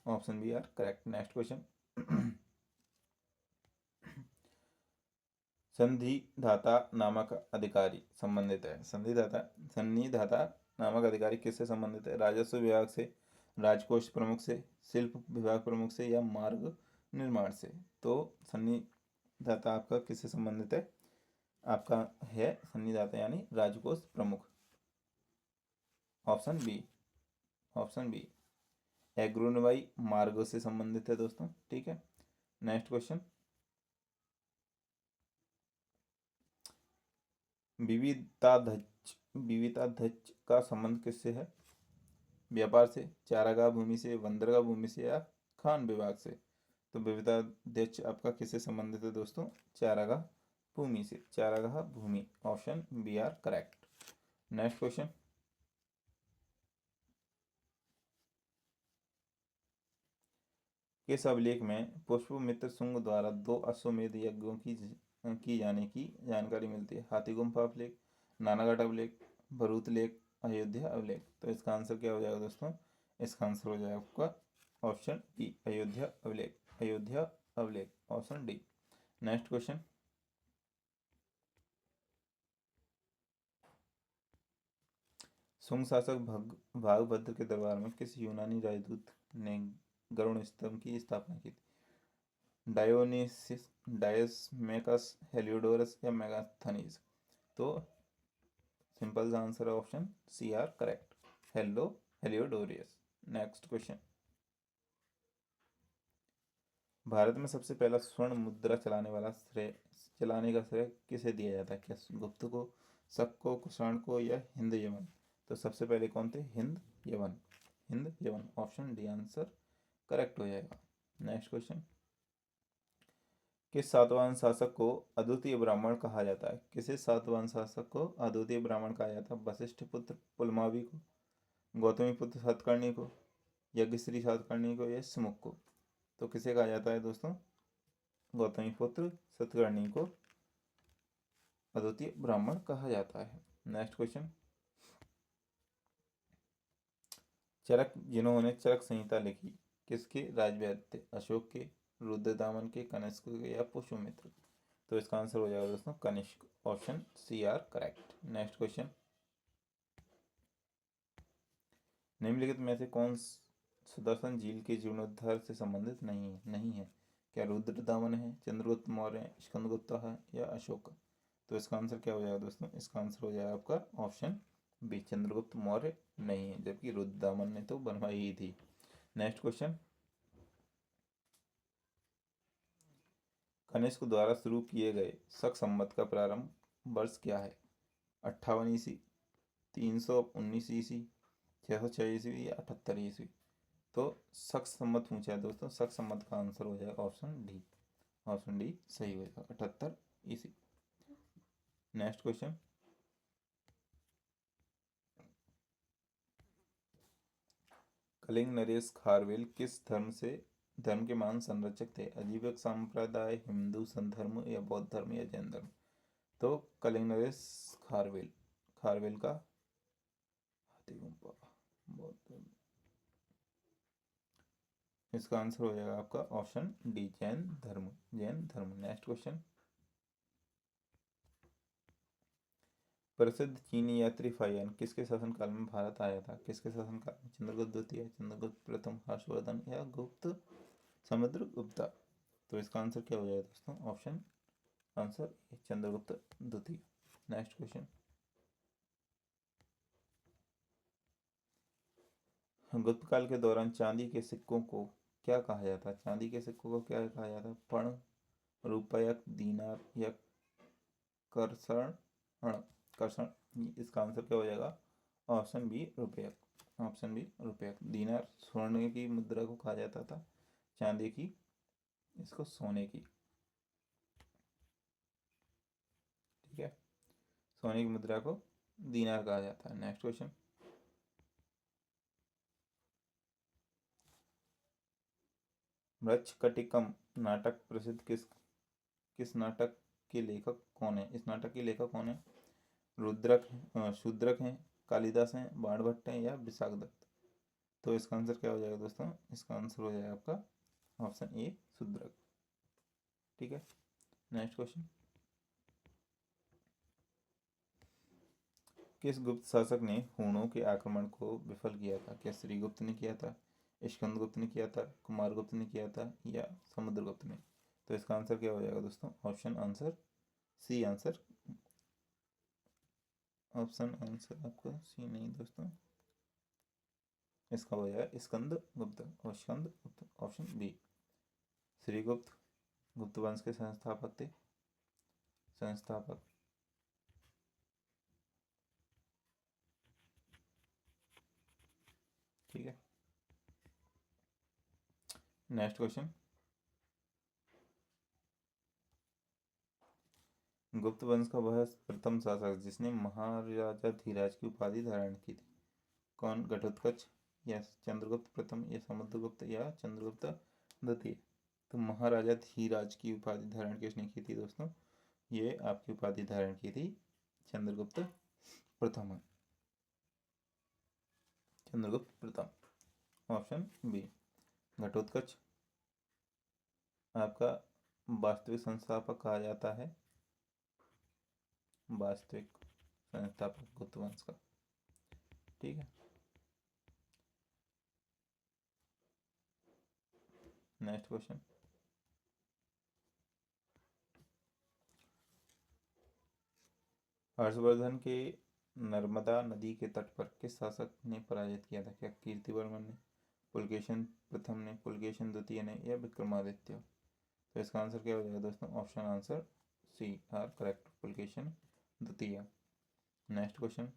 option B are correct. Next question, संधिदाता नामक अधिकारी संबंधित है, संधिदाता नामक अधिकारी किससे संबंधित है? राजस्व विभाग से, राजकोष प्रमुख से, शिल्प विभाग प्रमुख से, या मार्ग निर्माण से? तो संधिदाता आपका किससे संबंधित है? आपका है संधिदाता यानी राजकोष प्रमुख, ऑप्शन बी, ऑप्शन बी, एग्रोनवाई मार्गों से संबंधित है दोस्तों। ठीक है, नेक्स्ट क्वेश्चन, विविताध्यक्ष का संबंध किससे है? व्यापार से, चारागाह भूमि से, बंदरगाह भूमि से, या खान विभाग से? तो विविताध्यक्ष आपका किससे संबंधित है दोस्तों? चारागाह भूमि से, चारागाह भूमि, option B are correct. Next question, किस अभिलेख में पुष्पमित्र शुंग द्वारा 2 अश्वमेध यज्ञों की जाने की जानकारी मिलती है? हाथी गुम्फा अभिलेख, नानागढ़ अभिलेख, भरूत लेख, अयोध्या अभिलेख? तो इसका आंसर क्या हो जाएगा दोस्तों? इसका आंसर हो जाएगा आपका ऑप्शन बी, अयोध्या अभिलेख, अयोध्या अभिलेख, option D. Next question, Shunga शासक भागभद्र के दरबार में किस यूनानी राजदूत ने गरुड़ स्तंभ की स्थापना की थी? डायोनिसिस, डायसमेकस, हेलियोडोरस, या मेगास्थनीज? तो simple answer option C are correct, Heliodorus. Next question, Bharat में सबसे पहला स्वर्ण मुद्रा चलाने का श्रेय किसे दिया जाता है? क्या गुप्त को, शक को, कुषाण को या हिंद यवन? तो सबसे पहले कौन थे? हिंद यवन। हिंद यवन, ऑप्शन डी आंसर करेक्ट हो जाएगा। नेक्स्ट क्वेश्चन, किस सातवाहन शासक को अद्वितीय ब्राह्मण कहा जाता है? किसे सातवाहन शासक को अद्वितीय ब्राह्मण कहा जाता है? वशिष्ठ पुत्र पुलमावी को, गौतमी पुत्र सातकर्णी को, यज्ञश्री सातकर्णी को या सुमुख को? तो किसे कहा जाता है दोस्तों? गौतमी पुत्र सातकर्णी को अद्वितीय ब्राह्मण कहा जाता है। नेक्स्ट क्वेश्चन, चरक, जिन्होंने चरक संहिता लिखी, किसके राजवैद्य थे? अशोक के, रुद्रदामन के, कनिष्क के या पुष्यमित्र? तो इसका आंसर हो जाएगा दोस्तों Kanishka, option C are correct. Next question, निम्नलिखित में से कौन सुदर्शन झील के जीर्णोद्धार से संबंधित नहीं है? क्या रुद्रदामन है, चंद्रगुप्त मौर्य है, स्कंदगुप्त है या अशोक? तो इसका आंसर क्या हो जाएगा दोस्तों? इसका आंसर हो जाएगा आपका ऑप्शन बी, चंद्रगुप्त मौर्य नहीं है, जबकि रुद्रदामन ने तो बनवाई ही थी। नेक्स्ट क्वेश्चन, कनिष्क द्वारा शुरू किए गए शक संवत का प्रारंभ वर्ष क्या है? 58 ईस्वी, 319 ईस्वी, 606 ईस्वी या 78 ईस्वी? तो शक संवत पूछा है दोस्तों, शक संवत का आंसर हो जाएगा ऑप्शन डी, ऑप्शन डी सही हो जाएगा 78 ईस्वी। नेक्स्ट क्वेश्चन, कलिंग नरेश खारवेल किस धर्म के महान संरक्षक थे? अजीवक संप्रदाय, हिंदू धर्म या बौद्ध धर्म या जैन धर्म? तो कलिंग नरेश खारवेल, खारवेल का बौद्ध धर्म, इसका आंसर हो जाएगा आपका ऑप्शन डी, जैन धर्म, जैन धर्म। नेक्स्ट क्वेश्चन, प्रसिद्ध चीनी यात्री फाहियान किसके शासनकाल में भारत आया था? किसके शासनकाल में? चंद्रगुप्त द्वितीय, चंद्रगुप्त प्रथम, हर्षवर्धन या गुप्त समुद्रगुप्ता? तो इसका आंसर क्या हो जाएगा दोस्तों? ऑप्शन आंसर चंद्रगुप्त द्वितीय। नेक्स्ट क्वेश्चन, गुप्त काल के दौरान चांदी के सिक्कों को क्या कहा जाता है? चांदी के सिक्कों को क्या कहा जाता है? पर्ण, रुपयक, दीनार या कर्षण? कर्षण, इसका आंसर क्या हो जाएगा? ऑप्शन बी रुपयक, ऑप्शन बी रुपयक। दीनार स्वर्ण की मुद्रा को कहा जाता था, चांदी की इसको सोने की, ठीक है, सोने की मुद्रा को दीनार कहा जाता है। नेक्स्ट क्वेश्चन, मृच्छकटिकम नाटक प्रसिद्ध किस नाटक के लेखक कौन है? इस नाटक के लेखक कौन है? रुद्रक, शूद्रक हैं, कालिदास हैं, बाणभट्ट हैं या विशाखदत्त? तो इसका आंसर क्या हो जाएगा दोस्तों? इसका आंसर हो जाएगा आपका ऑप्शन ए, शूद्रक, ठीक है। नेक्स्ट क्वेश्चन, किस गुप्त शासक ने हूणों के आक्रमण को विफल किया था? क्या श्रीगुप्त ने किया था, स्कंदगुप्त ने किया था, कुमारगुप्त ने किया था या समुद्रगुप्त ने? तो इसका आंसर क्या हो जाएगा दोस्तों? Option answer C answer, option answer आपका सी नहीं दोस्तों, इसका हो जाएगा स्कंदगुप्त और स्कंदगुप्त, ऑप्शन बी। श्रीगुप्त गुप्त वंश के संस्थापक थे, संस्थापक। ठीक है, नेक्स्ट क्वेश्चन, गुप्त वंश का वह प्रथम शासक जिसने महाराजा धीराज की उपाधि धारण की थी, कौन? घटोत्कच या चंद्रगुप्त प्रथम या समुद्रगुप्त या चंद्रगुप्त द्वितीय? तो महाराजा धीराज की उपाधि धारण किसने की थी दोस्तों? ये आपकी उपाधि धारण की थी चंद्रगुप्त प्रथम, चंद्रगुप्त प्रथम, ऑप्शन बी। घटोत्कच आपका वास्तविक संस्थापक कहा जाता है, वास्तविक संस्थापक गुप्त वंश का, ठीक है। नेक्स्ट क्वेश्चन, हर्षवर्धन के नर्मदा नदी के तट पर किस शासक ने पराजित किया था? क्या कीर्तिवर्मन ने, पुलकेशन प्रथम ने, पुलकेशन द्वितीय ने या विक्रमादित्य? तो इसका आंसर क्या हो जाएगा दोस्तों? Option answer C are correct. Pulakeshin द्वितीय। नेक्स्ट क्वेश्चन,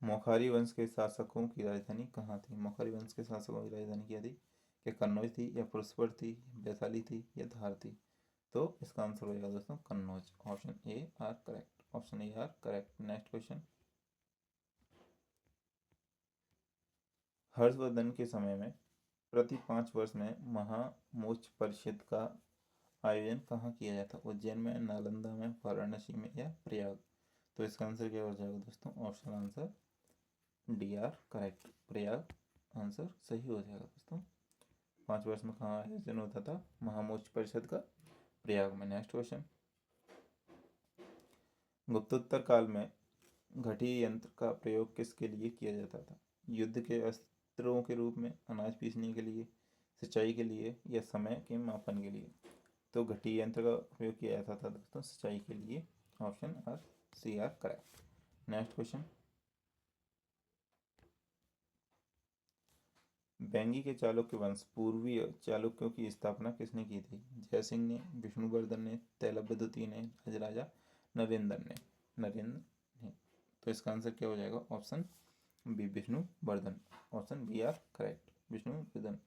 मोखारी वंश के शासकों की राजधानी कहाँ थी? मोखारी वंश के शासकों की राजधानी क्या थी? क्या कन्नौज थी, या पुरस्पर थी, वैशाली थी, या धार थी? तो इसका आंसर हो जाएगा दोस्तों Kannauj. Option A R correct. Option A R correct. Next question, Harshvardhan के समय में प्रति 5 वर्ष में महामोच परिषद का आयोजन कहाँ किया जाता? उज्जैन में, नालंदा में, वाराणसी में, या प्रयाग? तो इसका आंसर क्या हो जाएगा दोस्तों? Option answer D R correct. Prayag answer सही हो जाएगा दोस्तों। 5 वर्ष में कहाँ आयोजन होता था? महामोच परिषद का प्रयाग में। नेक्स्ट क्वेश्चन, गुप्तोत्तर काल में घटी यंत्र का प्रयोग किसके लिए किया जाता था? युद्ध के अस्त्रों के रूप में, अनाज पीसने के लिए, सिंचाई के लिए, या समय के मापन के लिए? तो घटी यंत्र का प्रयोग किया जाता था दोस्तों सिंचाई के लिए। Option are C are correct. Next question, बेंगी के चालुक्य वंश पूर्वीय चालुक्यों की स्थापना किसने की थी? जयसिंह ने, विष्णुवर्धन ने, तैलब्य द्वितीय ने, राजराजा नरेंद्र ने? नरेंद्र ने। तो इसका आंसर क्या हो जाएगा? Option B Vishnuvardhana. Option B are correct. Vishnuvardhana.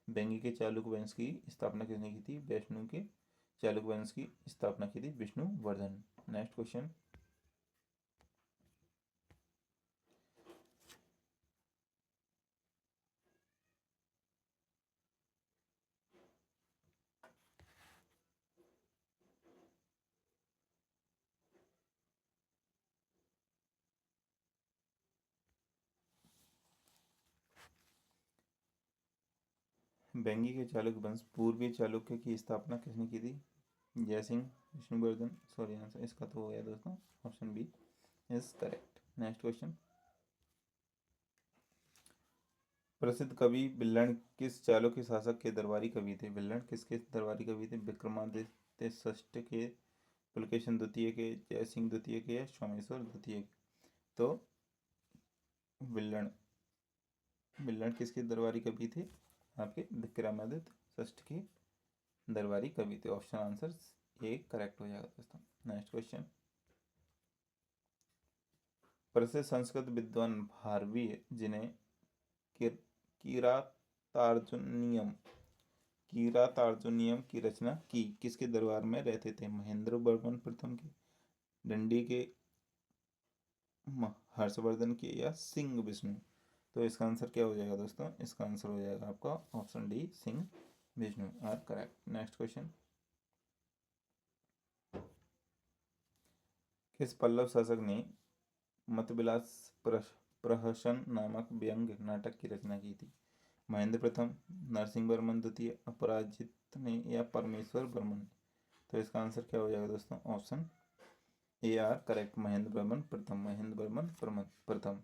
बेंगी के चालुक्य वंश की स्थापना किसने की थी? वैष्णु के चालुक्य वंश की स्थापना की थी विष्णुवर्धन। नेक्स्ट क्वेश्चन, बेंगी के चालुक्य वंश पूर्वी चालुक्य की स्थापना किसने की थी? जयसिंह, विष्णुवर्धन। सॉरी, आंसर इसका तो हो गया दोस्तों option B is correct. Next question, प्रसिद्ध कवि विल्लन किस चालुक्य शासक के दरबारी कवि थे? विल्लन किसके दरबारी कवि थे? विक्रमादित्य षष्ठ के, पुलकेशन द्वितीय के, जयसिंह द्वितीय के, या सोमेश्वर द्वितीय के? तो विल्लन विल्लन किसके दरबारी कवि थे? आपके विक्रमादित्य षष्ठ के दरबारी कवि थे। ऑप्शन आंसर ए करेक्ट हो जाएगा दोस्तों। नेक्स्ट क्वेश्चन, प्रसिद्ध संस्कृत विद्वान भारवीय जिन्हें किरातार्जुनीयम किरातार्जुनीयम की रचना की किसके दरबार में रहते थे? महेंद्र वर्मन प्रथम के, दंडी के, हर्षवर्धन के, या सिंह विष्णु? तो इसका आंसर क्या हो जाएगा दोस्तों? इसका आंसर हो जाएगा आपका option D Simha Vishnu are correct. Next question, किस पल्लव शासक ने मतविलास प्रहसन नामक व्यंग्य नाटक की रचना की थी? महेंद्र प्रथम, नरसिंह वर्मन द्वितीय, अपराजित ने, या परमेश्वर वर्मन? तो इसका आंसर क्या हो जाएगा दोस्तों? Option A R correct. Mahendra Varman प्रथम। महेंद्र वर्मन प्रथम।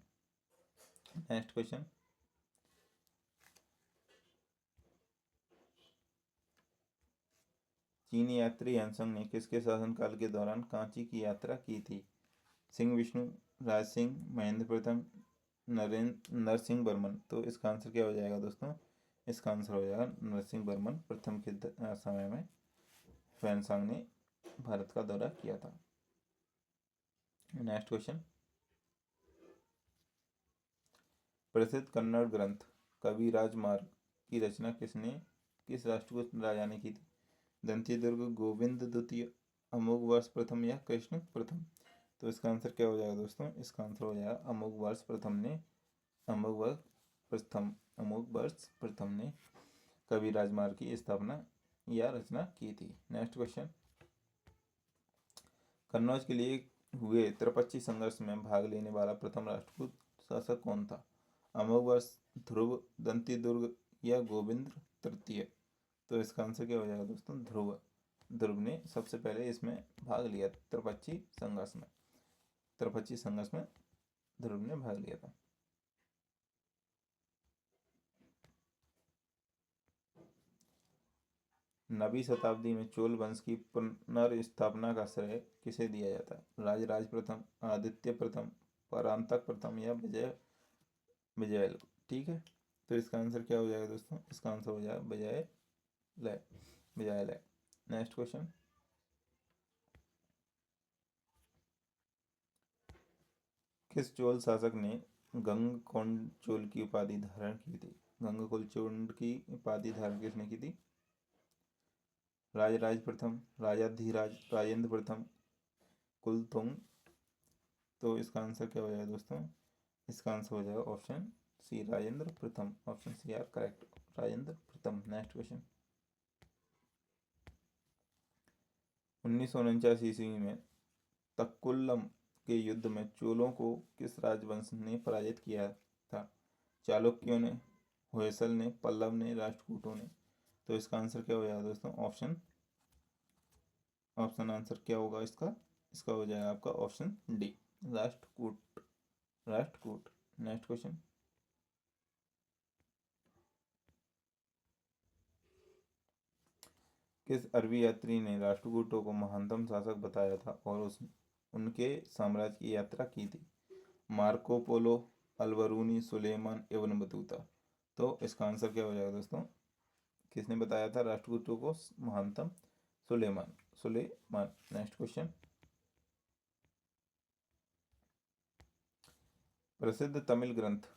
नेक्स्ट क्वेश्चन, चीनी यात्री हंसंग ने किसके शासनकाल के दौरान कांची की यात्रा की थी? सिंह विष्णु, राज सिंह, महेंद्र प्रथम, नरसिंह वर्मन? तो इसका आंसर क्या हो जाएगा दोस्तों? इसका आंसर हो जाएगा नरसिंह वर्मन प्रथम के समय में ह्वेनसांग ने भारत का दौरा किया था। नेक्स्ट क्वेश्चन, प्रसिद्ध कन्नड़ ग्रंथ कवि राजमार्ग की रचना किस राष्ट्रकूट राजा ने की थी? दंती दुर्ग, गोविंद द्वितीय, अमोघ वर्ष प्रथम, या कृष्ण प्रथम? तो इसका आंसर क्या हो जाएगा दोस्तों? इसका आंसर हो जाएगा अमोघ वर्ष प्रथम ने अमोघ वर्ष प्रथम ने कवि राजमार्ग की स्थापना या रचना की थी। नेक्स्ट क्वेश्चन, कन्नौज के लिए हुए त्रिपक्षीय संघर्ष में भाग लेने वाला प्रथम राष्ट्रकूट शासक कौन था? अमोघ वर्ष, ध्रुव, दंती दुर्ग, या गोविंद तृतीय? तो इसका आंसर क्या हो जाएगा दोस्तों? ध्रुव। ध्रुव ने सबसे पहले इसमें भाग लिया त्रिपक्षीय संघर्ष में ध्रुव ने भाग लिया था। नवीं शताब्दी में चोल वंश की पुनर्स्थापना का श्रेय किसे दिया जाता है? राजराज प्रथम, आदित्य प्रथम, परांतक प्रथम, या विजय? ठीक है, तो इसका आंसर क्या हो जाएगा दोस्तों? इसका आंसर हो जाएगा विजय लय बजाय लय। नेक्स्ट क्वेश्चन, किस चोल शासक ने गंगकोंड चोल की उपाधि धारण की थी? गंगकोल चोल की उपाधि धारण किसने की थी? राजराज प्रथम, राजाधिराज, राजेंद्र प्रथम, कुलतुंग। तो इसका आंसर क्या हो जाएगा दोस्तों? इसका आंसर हो जाएगा ऑप्शन सी, राजेंद्र प्रथम। Option C are correct, Rajendra प्रथम। नेक्स्ट क्वेश्चन, 1949 ईस्वी में तक्कुलम के युद्ध में चोलों को किस राजवंश ने पराजित किया था? चालुक्यों ने, होयसल ने, पल्लव ने, राष्ट्रकूटों ने। तो इसका आंसर क्या हो जाएगा दोस्तों? ऑप्शन आंसर क्या होगा इसका? इसका हो जाएगा आपका option D, Rashtrakuta. Rashtrakuta. Next question, किस अरबी यात्री ने राष्ट्रकूटों को महानतम शासक बताया था और उनके साम्राज्य की यात्रा की थी? Marco Polo, Alberuni, Suleiman, Ibn Battuta. तो इसका आंसर क्या हो जाएगा दोस्तों? किसने बताया था राष्ट्रकूटों को महानतम? सुलेमान। सुलेमान। नेक्स्ट क्वेश्चन, प्रसिद्ध तमिल ग्रंथ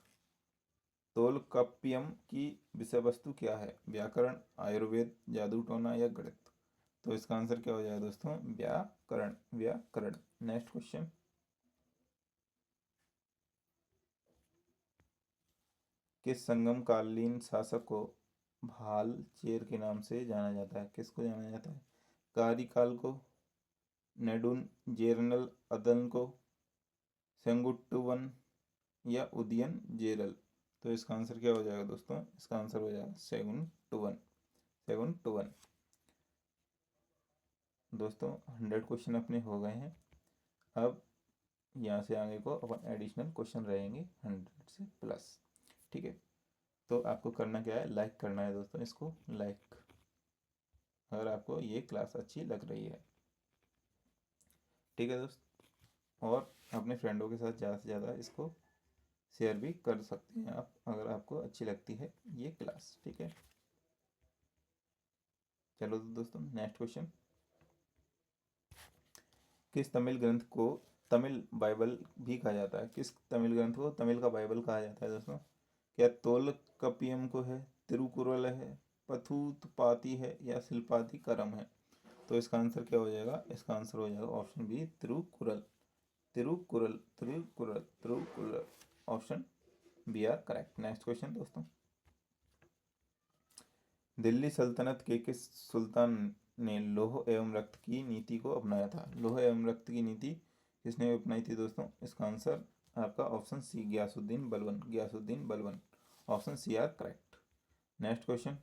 तोलकाप्पियम की विषय वस्तु क्या है? व्याकरण, आयुर्वेद, जादू टोना या गणित। तो इसका आंसर क्या हो जाएगा दोस्तों? व्याकरण। व्याकरण। नेक्स्ट क्वेश्चन, किस संगम कालीन शासक को भाल चेर के नाम से जाना जाता है? किसको जाना जाता है? कारिकाल को, नेडुन जेरनल अदन को, सेंगुट्टुवन या उदयन जेरल। तो इसका आंसर क्या हो जाएगा दोस्तों? इसका आंसर हो जाएगा सेगुन टू वन। दोस्तों 100 क्वेश्चन अपने हो गए हैं। अब यहाँ से आगे को अपन एडिशनल क्वेश्चन रहेंगे 100 से प्लस। ठीक है, तो आपको करना क्या है? लाइक करना है दोस्तों, इसको लाइक, अगर आपको ये क्लास अच्छी लग रही है। ठीक है दोस्त, और अपने फ्रेंडों के साथ ज़्यादा से ज़्यादा इसको शेयर भी कर सकते हैं आप, अगर आपको अच्छी लगती है ये क्लास। ठीक है, चलो तो दोस्तों नेक्स्ट क्वेश्चन, किस तमिल ग्रंथ को तमिल बाइबल भी कहा जाता है? किस तमिल ग्रंथ को तमिल का बाइबल कहा जाता है दोस्तों? क्या तोलकपियम को है, तिरुकुरल है, पथुतपाती है या शिल्पाधिकरम है? तो इसका आंसर क्या हो जाएगा? इसका आंसर हो जाएगा option B, Tirukkural. Tirukkural, Tirukkural, Tirukkural. Option B are correct. Next question दोस्तों, दिल्ली सल्तनत के किस सुल्तान ने लौह एवं रक्त की नीति को अपनाया था? लौह एवं रक्त की नीति किसने अपनाई थी दोस्तों? इसका आंसर आपका option C, Ghiyasuddin Balban. Ghiyasuddin Balban. Option C are correct. Next question,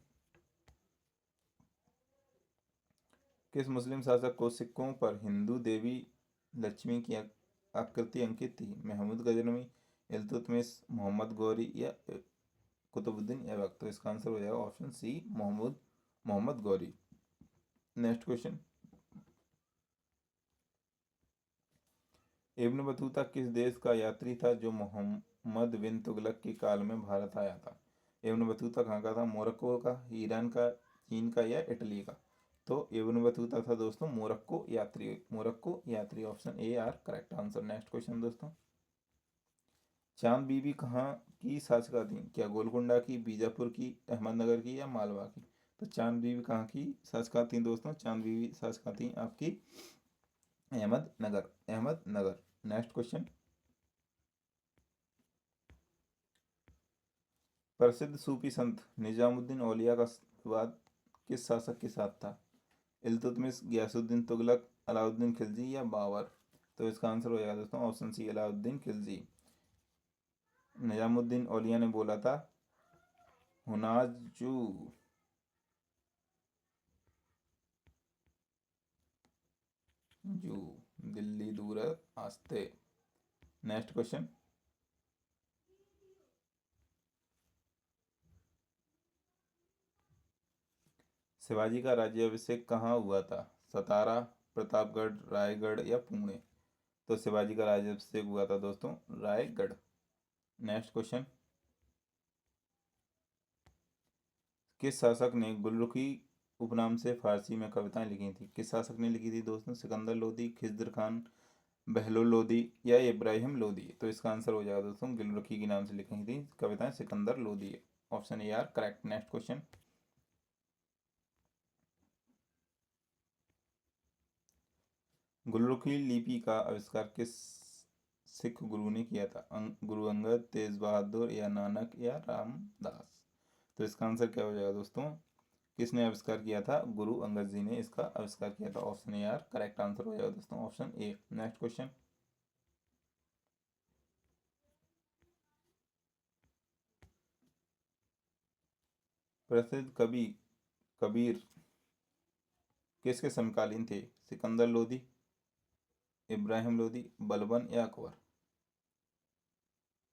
किस मुस्लिम शासक को सिक्कों पर हिंदू देवी लक्ष्मी की आकृति अंकित थी? महमूद गजनवी, इल्तुतमिश, मोहम्मद गौरी या कुतुबुद्दीन ऐबक। तो इसका आंसर हो जाएगा option C, Muhammad Ghori. Next question, Ibn Battuta किस देश का यात्री था जो मोहम्मद बिन तुगलक के काल में भारत आया था? इब्न बतूता कहाँ का था? मोरक्को का, ईरान का, चीन का या इटली का? तो इब्न बतूता था दोस्तों मोरक्को यात्री। मोरक्को यात्री। Option A R correct answer. Next question दोस्तों, चांद बीबी कहाँ की शासिका थी? क्या गोलकुंडा की, बीजापुर की, अहमदनगर की या मालवा की? तो चांद बीबी कहाँ की शासिका थी दोस्तों? चांद बीबी शासिका थी आपकी अहमदनगर। अहमदनगर। नेक्स्ट क्वेश्चन, प्रसिद्ध सूफी संत निजामुद्दीन औलिया का विवाद किस शासक के साथ था? इल्तुतमिश, गयासुद्दीन तुगलक, अलाउद्दीन खिलजी या बाबर? तो इसका आंसर हो जाएगा दोस्तों ऑप्शन सी, अलाउद्दीन खिलजी। निजामुद्दीन औलिया ने बोला था हुनाजू जू दिल्ली दूर आस्ते। नेक्स्ट क्वेश्चन, शिवाजी का राज्याभिषेक कहाँ हुआ था? सतारा, प्रतापगढ़, रायगढ़ या पुणे? तो शिवाजी का राज्याभिषेक हुआ था दोस्तों रायगढ़। नेक्स्ट क्वेश्चन, किस शासक ने गुलरुखी उपनाम से फारसी में कविताएं लिखी थी? किस शासक ने लिखी थी दोस्तों? सिकंदर लोदी, खिज़्र खान, बहलोल लोदी या इब्राहिम लोदी? तो इसका आंसर हो जाएगा दोस्तों गुलरुखी के नाम से लिखी थी कविताएं Sikandar Lodi. Option A R correct. Next question. Gulrukhi लिपि का आविष्कार किस सिख गुरु ने किया था? गुरु अंगद, तेज बहादुर या नानक या रामदास? तो इसका आंसर क्या हो जाएगा दोस्तों? किसने आविष्कार किया था? गुरु अंगद जी ने इसका आविष्कार किया था। Option A R correct answer हो जाएगा दोस्तों, ऑप्शन ए। Next question. प्रसिद्ध कवि कबीर किसके समकालीन थे? सिकंदर लोदी, इब्राहिम लोदी, बलबन या अकबर?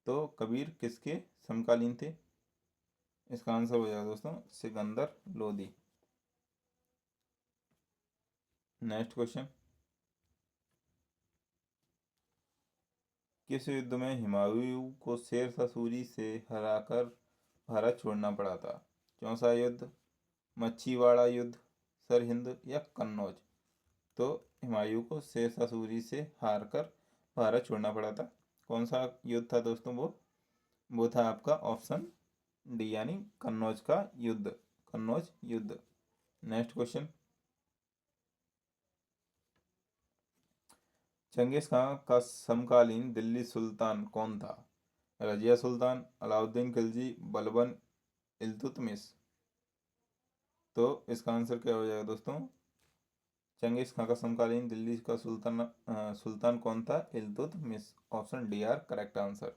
तो कबीर किसके समकालीन थे? इसका आंसर हो जाएगा दोस्तों सिकंदर लोदी। Next question. किस युद्ध में हुमायूं को शेर शाह सूरी से हराकर भारत छोड़ना पड़ा था? चौसा युद्ध, मच्छीवाड़ा युद्ध, सरहिंद या कन्नौज? तो हुमायूं को शेर शाह सूरी से हार कर भारत छोड़ना पड़ा था। कौन सा युद्ध था दोस्तों? वो था आपका ऑप्शन डी यानी कन्नौज का युद्ध, कन्नौज युद्ध। Next question. चंगेज खां का समकालीन दिल्ली सुल्तान कौन था? रजिया सुल्तान, अलाउद्दीन खिलजी, बलबन, इल्तुतमिश? तो इसका आंसर क्या हो जाएगा दोस्तों? चंगेज खां का समकालीन दिल्ली का सुल्तान कौन था? Iltutmish. Option D R correct answer,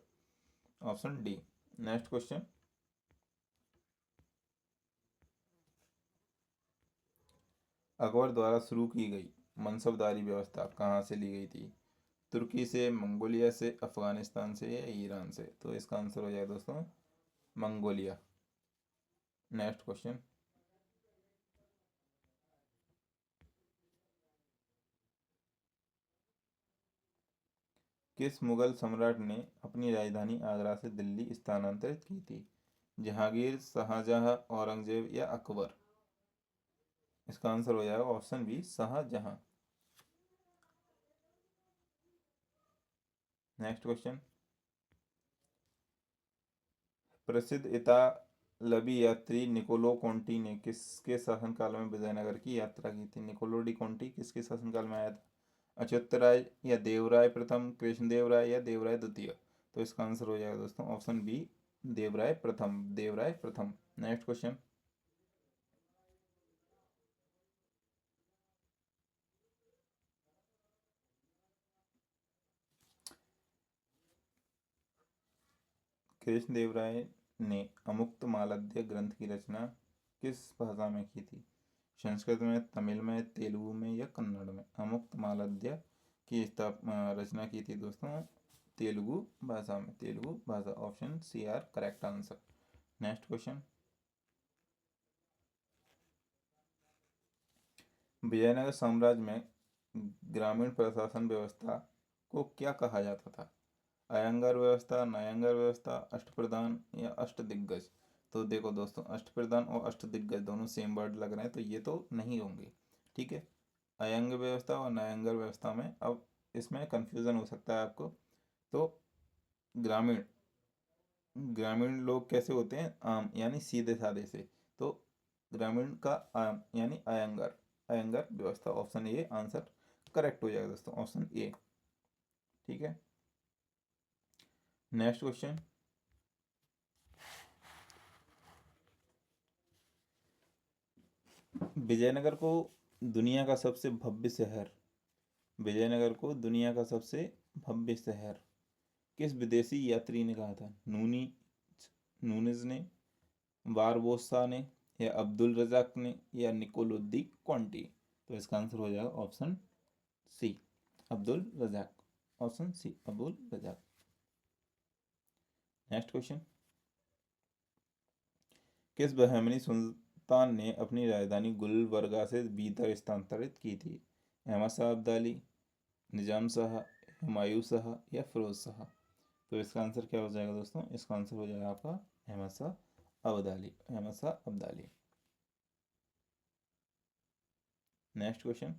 option D. Next question. Akbar द्वारा शुरू की गई मनसबदारी व्यवस्था कहाँ से ली गई थी? तुर्की से, मंगोलिया से, अफगानिस्तान से या ईरान से? तो इसका आंसर हो जाएगा दोस्तों मंगोलिया। Next question. किस मुगल सम्राट ने अपनी राजधानी आगरा से दिल्ली स्थानांतरित की थी? जहांगीर, शाहजहां, औरंगजेब या अकबर? इसका आंसर हो जाएगा option B Shahjahan. Next question. प्रसिद्ध इतालवी यात्री निकोलो कोंटी ने किसके शासनकाल में विजयनगर की यात्रा की थी? निकोलो डी कोंटी किसके शासनकाल में आया था? अच्युत राय या देवराय प्रथम, कृष्णदेव राय या देवराय द्वितीय? तो इसका आंसर हो जाएगा दोस्तों ऑप्शन बी देवराय प्रथम, देवराय प्रथम। Next question. कृष्णदेव राय ने अमुक्त मालव्य ग्रंथ की रचना किस भाषा में की थी? संस्कृत में, तमिल में, तेलुगु में या कन्नड़ में? अमुक्त मालव्य की रचना की थी दोस्तों तेलुगु भाषा में, तेलुगु भाषा। Option C are correct answer. Next question. Vijayanagara साम्राज्य में ग्रामीण प्रशासन व्यवस्था को क्या कहा जाता था? अयंगर व्यवस्था, नयंगर व्यवस्था, अष्टप्रधान या अष्टदिग्गज? तो देखो दोस्तों अष्टप्रधान और अष्टदिग्गज दोनों सेम वर्ड लग रहे हैं, तो ये तो नहीं होंगे। ठीक है, अयंग व्यवस्था और नयंगर व्यवस्था में अब इसमें कंफ्यूजन हो सकता है आपको। तो ग्रामीण ग्रामीण लोग कैसे होते हैं? आम यानी सीधे साधे से। तो ग्रामीण का आम यानी अयंगर, अयंगर व्यवस्था। ऑप्शन ए आंसर करेक्ट हो जाएगा दोस्तों, ऑप्शन ए। ठीक है, नेक्स्ट क्वेश्चन। विजयनगर को दुनिया का सबसे भव्य शहर विजयनगर को दुनिया का सबसे भव्य शहर किस विदेशी यात्री ने कहा था? नूनिज ने, बारबोसा ने या अब्दुल रजाक ने या निकोलो दी क्वांटी? तो इसका आंसर हो जाएगा option C Abdul Razzaq, option C Abdul Razzaq. Next question. किस बहमनी सुल्तान ने अपनी राजधानी गुलबर्गा से बीदर स्थानांतरित की थी? अहमद शाह अब्दाली, निजाम शाह, हुमायूं शाह या फिरोज शाह? तो इसका आंसर क्या हो जाएगा दोस्तों? इसका आंसर हो जाएगा आपका अहमद शाह अब्दाली, अहमद शाह अब्दाली। नेक्स्ट क्वेश्चन,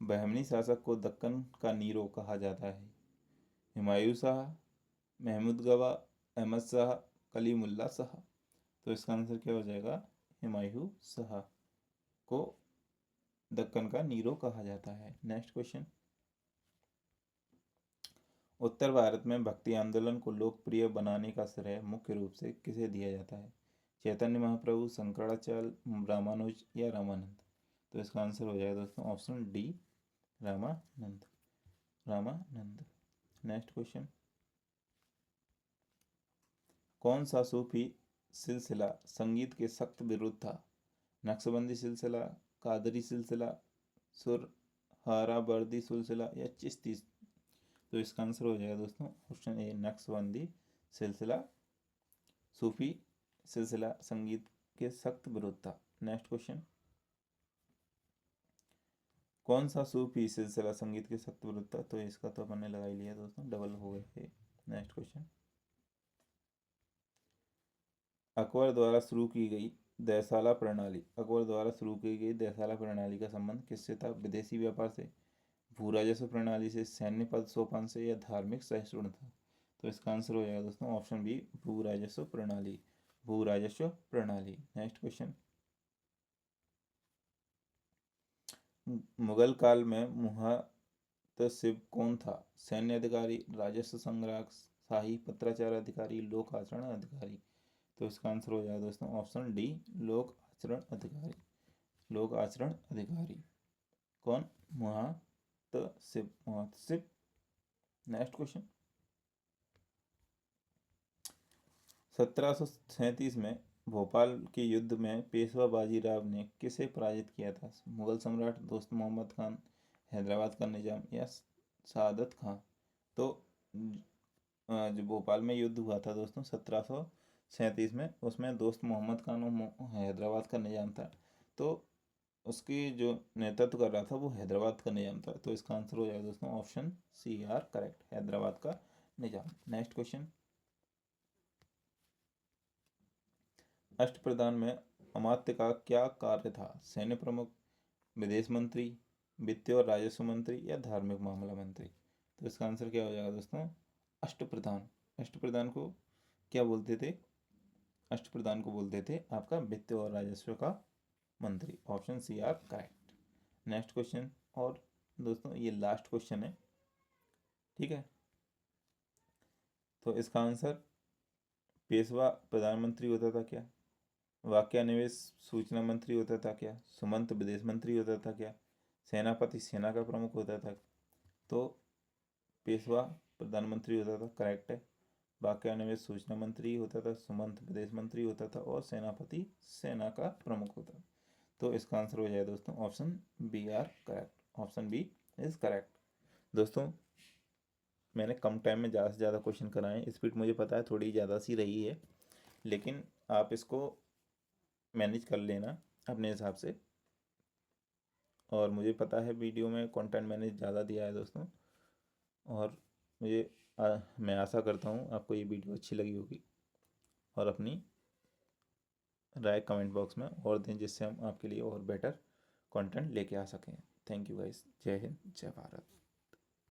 बहमनी शासक को दक्कन का नीरो कहा जाता है? हुमायूं शाह, महमूद गवा, अहमद शाह, कलीमुल्ला शाह। तो इसका आंसर क्या हो जाएगा? हुमायूं शाह को दक्कन का नीरो कहा जाता है। नेक्स्ट क्वेश्चन, उत्तर भारत में भक्ति आंदोलन को लोकप्रिय बनाने का श्रेय मुख्य रूप से किसे दिया जाता है? चैतन्य महाप्रभु, शंकराचार्य, रामानुज या रामानंद। तो इसका आंसर हो जाएगा दोस्तों option D, Ramanand, Ramanand. Next question, कौन सा सूफी सिलसिला संगीत के सख्त विरुद्ध था? नक्शबंदी सिलसिला, कादरी सिलसिला, सुरहारावर्दी सिलसिला या चिश्ती। तो इसका आंसर हो जाएगा दोस्तों ऑप्शन ए, नक्शबंदी सिलसिला सूफी सिलसिला संगीत के सख्त विरोध था। नेक्स्ट क्वेश्चन, कौन सा सूफी सिलसिला संगीत के सख्त विरोध था? तो इसका तो अपन ने लगा ही लिया दोस्तों, डबल हो गए थे। नेक्स्ट क्वेश्चन, अकबर द्वारा शुरू की गई देसाला प्रणाली, अकबर द्वारा शुरू की गई देसाला प्रणाली का संबंध किससे था? विदेशी व्यापार से, भू राजस्व प्रणाली से, सैन्य पद सोपान से या धार्मिक सहिष्णुता था। तो इसका आंसर हो जाएगा दोस्तों ऑप्शन बी, भू राजस्व प्रणाली, भू राजस्व प्रणाली। नेक्स्ट क्वेश्चन, मुगल काल में मुहतसिब कौन था? सैन्य अधिकारी, राजस्व संग्राहक, शाही पत्राचार अधिकारी, लोक आचरण अधिकारी। तो इसका आंसर हो जाएगा दोस्तों ऑप्शन डी, लोक आचरण अधिकारी, लोक आचरण अधिकारी। कौन? मुहतसिब, मुहतसिब। नेक्स्ट क्वेश्चन, 1737 में भोपाल के युद्ध में पेशवा बाजीराव ने किसे पराजित किया था? मुगल सम्राट, दोस्त मोहम्मद खान, हैदराबाद का निजाम या सादत खां। तो जो भोपाल में युद्ध हुआ था दोस्तों 1737 में, उसमें दोस्त मोहम्मद खान और हैदराबाद का निजाम था। तो उसकी जो नेतृत्व कर रहा था वो हैदराबाद का निजाम था। तो इसका आंसर हो जाएगा दोस्तों option C are correct, Hyderabad का निजाम। नेक्स्ट क्वेश्चन, अष्टप्रधान में अमात्य का क्या कार्य था? सैन्य प्रमुख, विदेश मंत्री, वित्त और राजस्व मंत्री या धार्मिक मामला मंत्री। तो इसका आंसर क्या हो जाएगा दोस्तों? अष्टप्रधान। अष्टप्रधान को क्या बोलते थे? अष्टप्रधान को बोलते थे आपका वित्त और राजस्व का मंत्री। Option C are correct. Next question, और दोस्तों ये लास्ट क्वेश्चन है, ठीक है। तो इसका आंसर, पेशवा प्रधानमंत्री होता था क्या? वाक्यानिवेश सूचना मंत्री होता था क्या? सुमंत विदेश मंत्री होता था क्या? सेनापति सेना का प्रमुख होता था? तो पेशवा प्रधानमंत्री होता था, करेक्ट है। वाक्यानिवेश सूचना मंत्री होता था, सुमंत विदेश मंत्री होता था और सेनापति सेना का प्रमुख होता था। तो इसका आंसर हो जाए दोस्तों option B are correct, option B is correct. दोस्तों मैंने कम टाइम में ज़्यादा से ज़्यादा क्वेश्चन कराए, स्पीड मुझे पता है थोड़ी ज़्यादा सी रही है, लेकिन आप इसको मैनेज कर लेना अपने हिसाब से। और मुझे पता है वीडियो में कंटेंट मैंने ज़्यादा दिया है दोस्तों, और मैं आशा करता हूँ आपको ये वीडियो अच्छी लगी होगी, और अपनी राय कमेंट बॉक्स में और दें जिससे हम आपके लिए और बेटर कंटेंट लेके आ सकें। थैंक यू गाइस, जय हिंद, जय भारत।